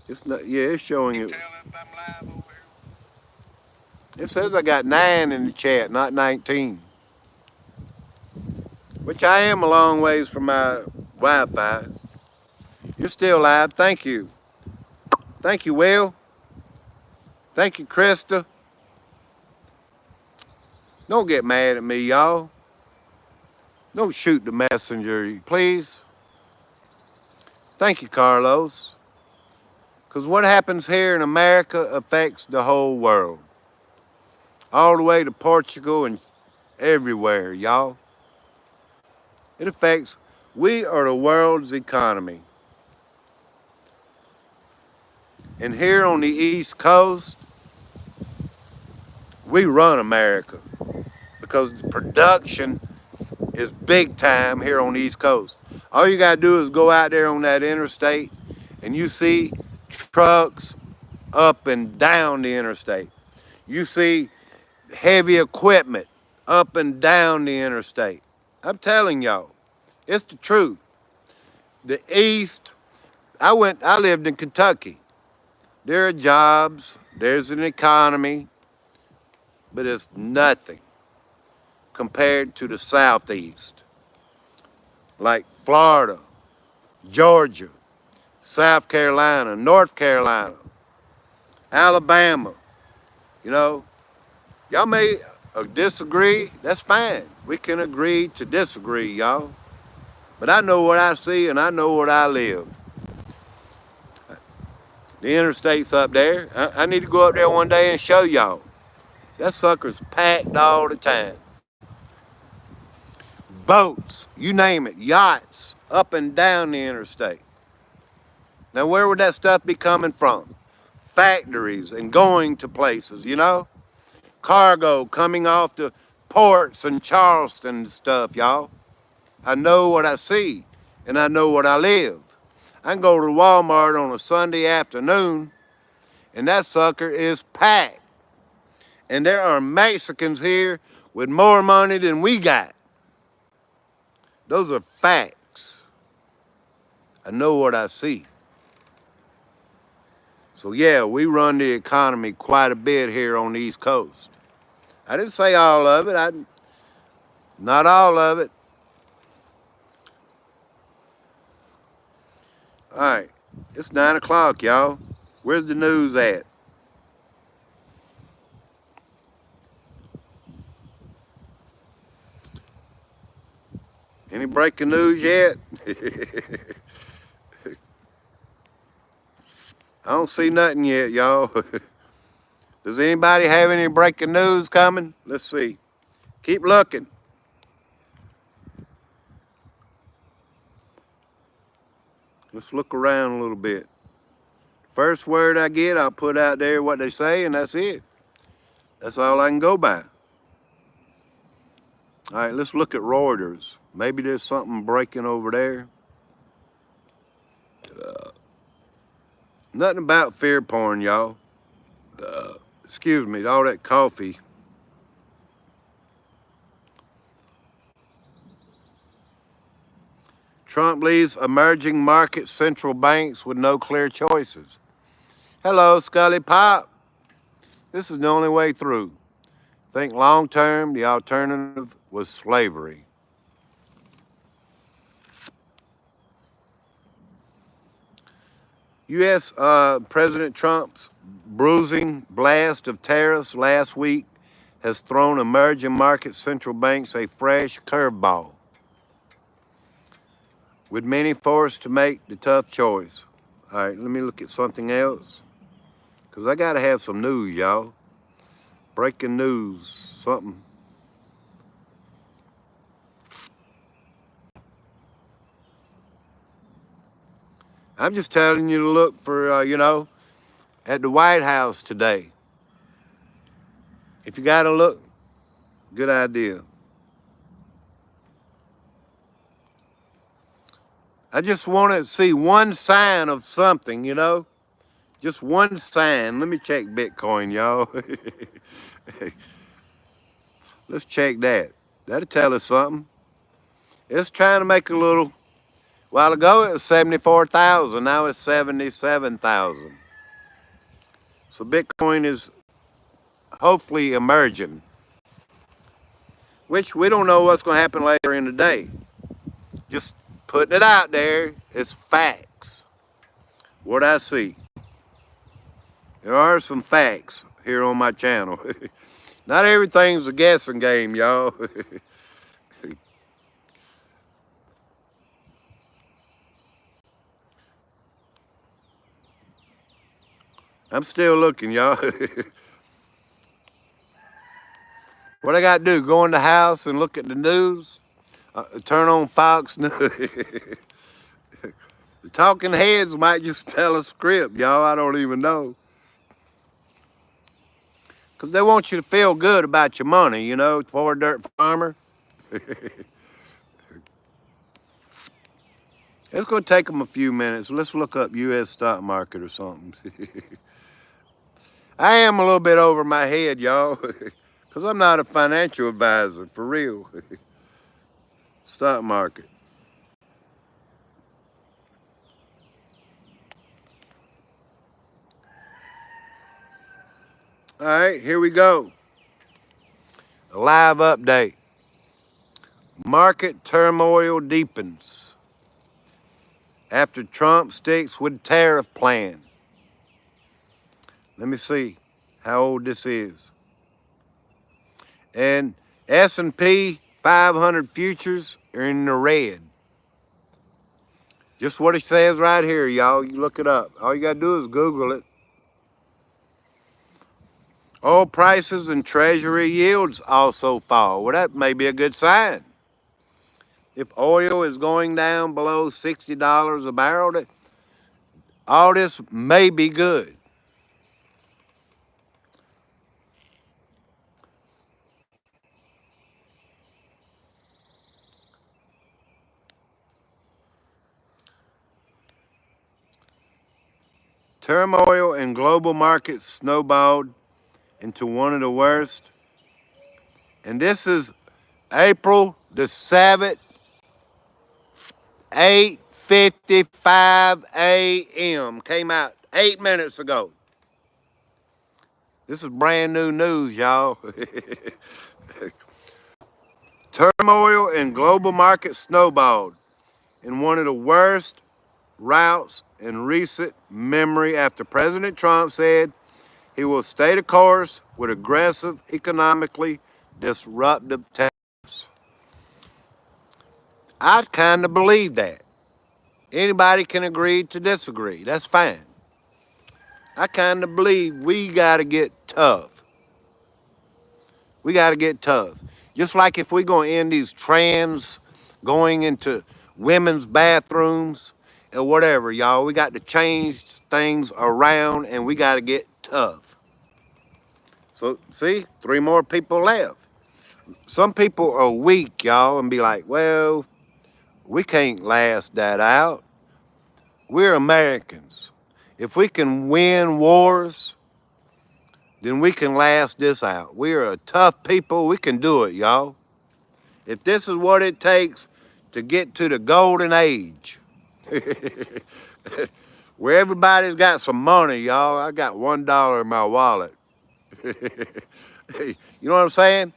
It's not. Yeah, it's showing You it. tell if I'm live over here. It says I got 9 in the chat, not 19. Which I am a long ways from my Wi-Fi. You're still live. Thank you. Thank you, Will. Thank you, Krista. Don't get mad at me, y'all. Don't shoot the messenger, please. Thank you, Carlos. Because what happens here in America affects the whole world. All the way to Portugal and everywhere, y'all. It affects, we are the world's economy. And here on the East Coast, we run America because the production is big time here on the East Coast. All you got to do is go out there on that interstate and you see trucks up and down the interstate. You see heavy equipment up and down the interstate. I'm telling y'all, it's the truth. The East, I lived in Kentucky. There are jobs, there's an economy, but it's nothing compared to the Southeast. Like Florida, Georgia, South Carolina, North Carolina, Alabama. You know, y'all may disagree, that's fine. We can agree to disagree, y'all. But I know what I see and I know what I live. The interstate's up there. I need to go up there one day and show y'all. That sucker's packed all the time. Boats, you name it, yachts, up and down the interstate. Now, where would that stuff be coming from? Factories and going to places, you know? Cargo coming off the ports and Charleston and stuff, y'all. I know what I see, and I know what I live. I can go to Walmart on a Sunday afternoon, and that sucker is packed. And there are Mexicans here with more money than we got. Those are facts. I know what I see. So yeah, we run the economy quite a bit here on the East Coast. I didn't say all of it. Not all of it. All right, it's 9 o'clock, y'all. Where's the news at? Any breaking news yet? I don't see nothing yet, y'all. Does anybody have any breaking news coming? Let's see. Keep looking. Let's look around a little bit. First word I get, I'll put out there what they say, and that's it. That's all I can go by. All right, let's look at Reuters. Maybe there's something breaking over there. Nothing about fear porn, y'all. Excuse me, all that coffee. Trump leaves emerging market central banks with no clear choices. Hello, Scully Pop. This is the only way through. Think long term, the alternative was slavery. U.S. President Trump's bruising blast of tariffs last week has thrown emerging market central banks a fresh curveball, with many forced to make the tough choice. All right, let me look at something else, because I got to have some news, y'all. Breaking news, something. I'm just telling you to look for, at the White House today. If you got to look, good idea. I just want to see one sign of something, just one sign. Let me check Bitcoin, y'all. Let's check that. That'll tell us something. It's trying to make a little, while ago it was 74,000. Now it's 77,000. So Bitcoin is hopefully emerging, which we don't know what's going to happen later in the day. Just putting it out there. It's facts. What I see. There are some facts here on my channel. Not everything's a guessing game, y'all. I'm still looking, y'all. What I got to do, go in the house and look at the news? Turn on Fox News? The talking heads might just tell a script, y'all. I don't even know. Because they want you to feel good about your money, you know, poor dirt farmer. It's going to take them a few minutes. Let's look up U.S. stock market or something. I am a little bit over my head, y'all, because I'm not a financial advisor, for real. Stock market. All right, here we go. A live update. Market turmoil deepens after Trump sticks with tariff plan. Let me see how old this is. And S&P 500 futures are in the red. Just what it says right here, y'all. You look it up. All you got to do is Google it. Oil prices and treasury yields also fall. Well, that may be a good sign. If oil is going down below $60 a barrel, all this may be good. Turmoil in global markets snowballed into one of the worst. And this is April the 7th, 8:55 a.m. Came out 8 minutes ago. This is brand new news, y'all. Turmoil in global markets snowballed in one of the worst routes in recent memory after President Trump said he will stay the course with aggressive, economically disruptive tariffs. I kind of believe that. Anybody can agree to disagree. That's fine. I kind of believe we got to get tough. We got to get tough. Just like if we're going to end these trans going into women's bathrooms or whatever, y'all, we got to change things around and we got to get tough. So, see, 3 more people left. Some people are weak, y'all, and be like, well, we can't last that out. We're Americans. If we can win wars, then we can last this out. We are a tough people. We can do it, y'all. If this is what it takes to get to the golden age, where everybody's got some money, y'all. I got $1 in my wallet. You know what I'm saying?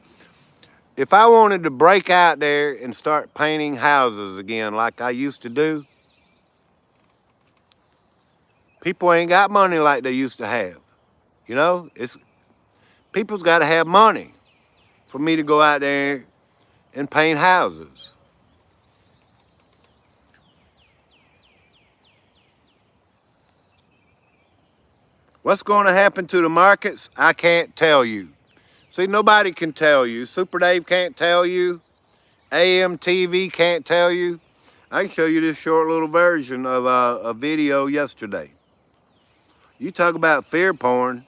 If I wanted to break out there and start painting houses again like I used to do, people ain't got money like they used to have. You know, people's got to have money for me to go out there and paint houses. What's going to happen to the markets? I can't tell you. See, nobody can tell you. Super Dave can't tell you. AM TV can't tell you. I can show you this short little version of a video yesterday. You talk about fear porn.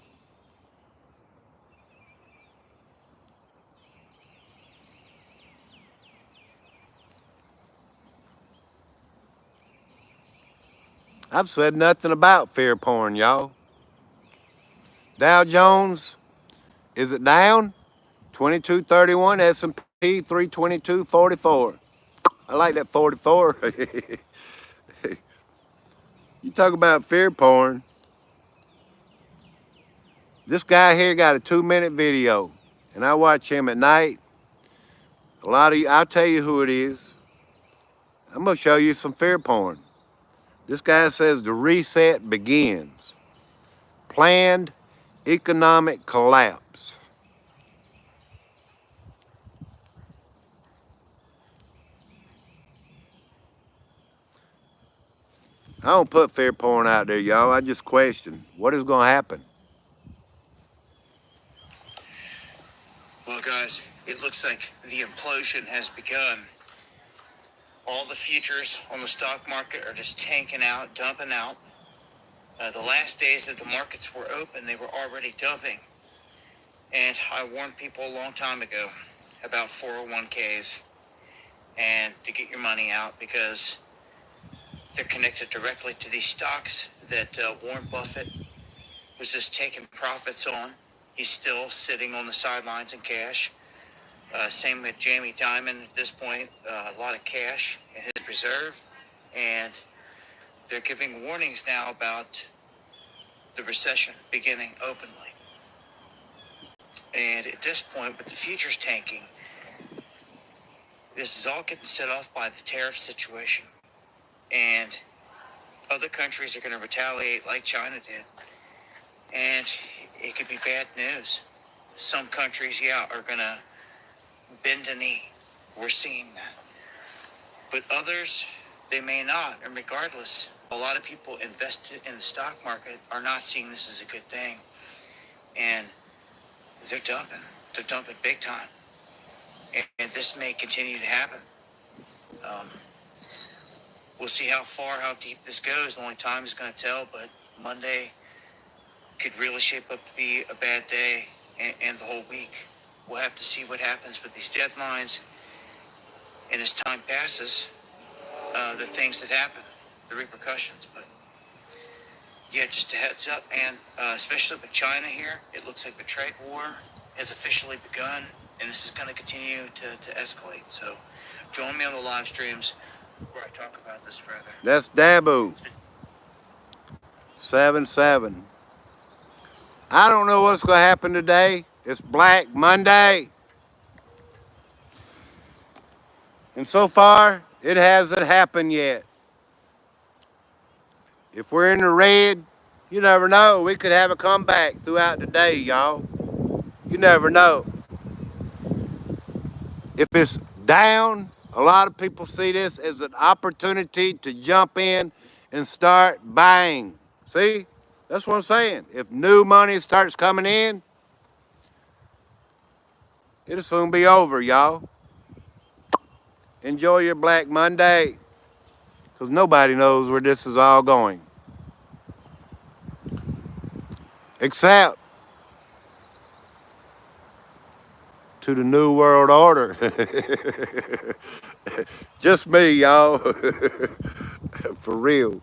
I've said nothing about fear porn, y'all. Dow Jones, is it down? 2231, S&P 322.44. I like that 44. You talk about fear porn. This guy here got a 2-minute video, and I watch him at night. A lot of you, I'll tell you who it is. I'm gonna show you some fear porn. This guy says the reset begins. Planned economic collapse. I don't put fear porn out there, y'all. I just question what is gonna happen. Well, guys, it looks like the implosion has begun. All the futures on the stock market are just tanking out, dumping out. The last days that the markets were open, they were already dumping. And I warned people a long time ago about 401ks and to get your money out because they're connected directly to these stocks that Warren Buffett was just taking profits on. He's still sitting on the sidelines in cash. Same with Jamie Dimon at this point, a lot of cash in his reserve. And they're giving warnings now about the recession beginning openly. And at this point, with the futures tanking, this is all getting set off by the tariff situation. And other countries are going to retaliate like China did. And it could be bad news. Some countries, are going to bend a knee. We're seeing that. But others, they may not. And regardless, a lot of people invested in the stock market are not seeing this as a good thing. And they're dumping. They're dumping big time. And this may continue to happen. We'll see how deep this goes. Only time is going to tell. But Monday could really shape up to be a bad day and the whole week. We'll have to see what happens with these deadlines. And as time passes, the things that happen, the repercussions. But yeah, just a heads up, and especially with China here, it looks like the trade war has officially begun, and this is going to continue to escalate. So join me on the live streams where I talk about this further. That's Dabu 77. I don't know what's gonna happen today. It's Black Monday. And so far, it hasn't happened yet. If we're in the red, you never know. We could have a comeback throughout the day, y'all. You never know. If it's down, a lot of people see this as an opportunity to jump in and start buying. See? That's what I'm saying. If new money starts coming in, it'll soon be over, y'all. Enjoy your Black Monday, because nobody knows where this is all going. Except to the New World Order. Just me, y'all. For real.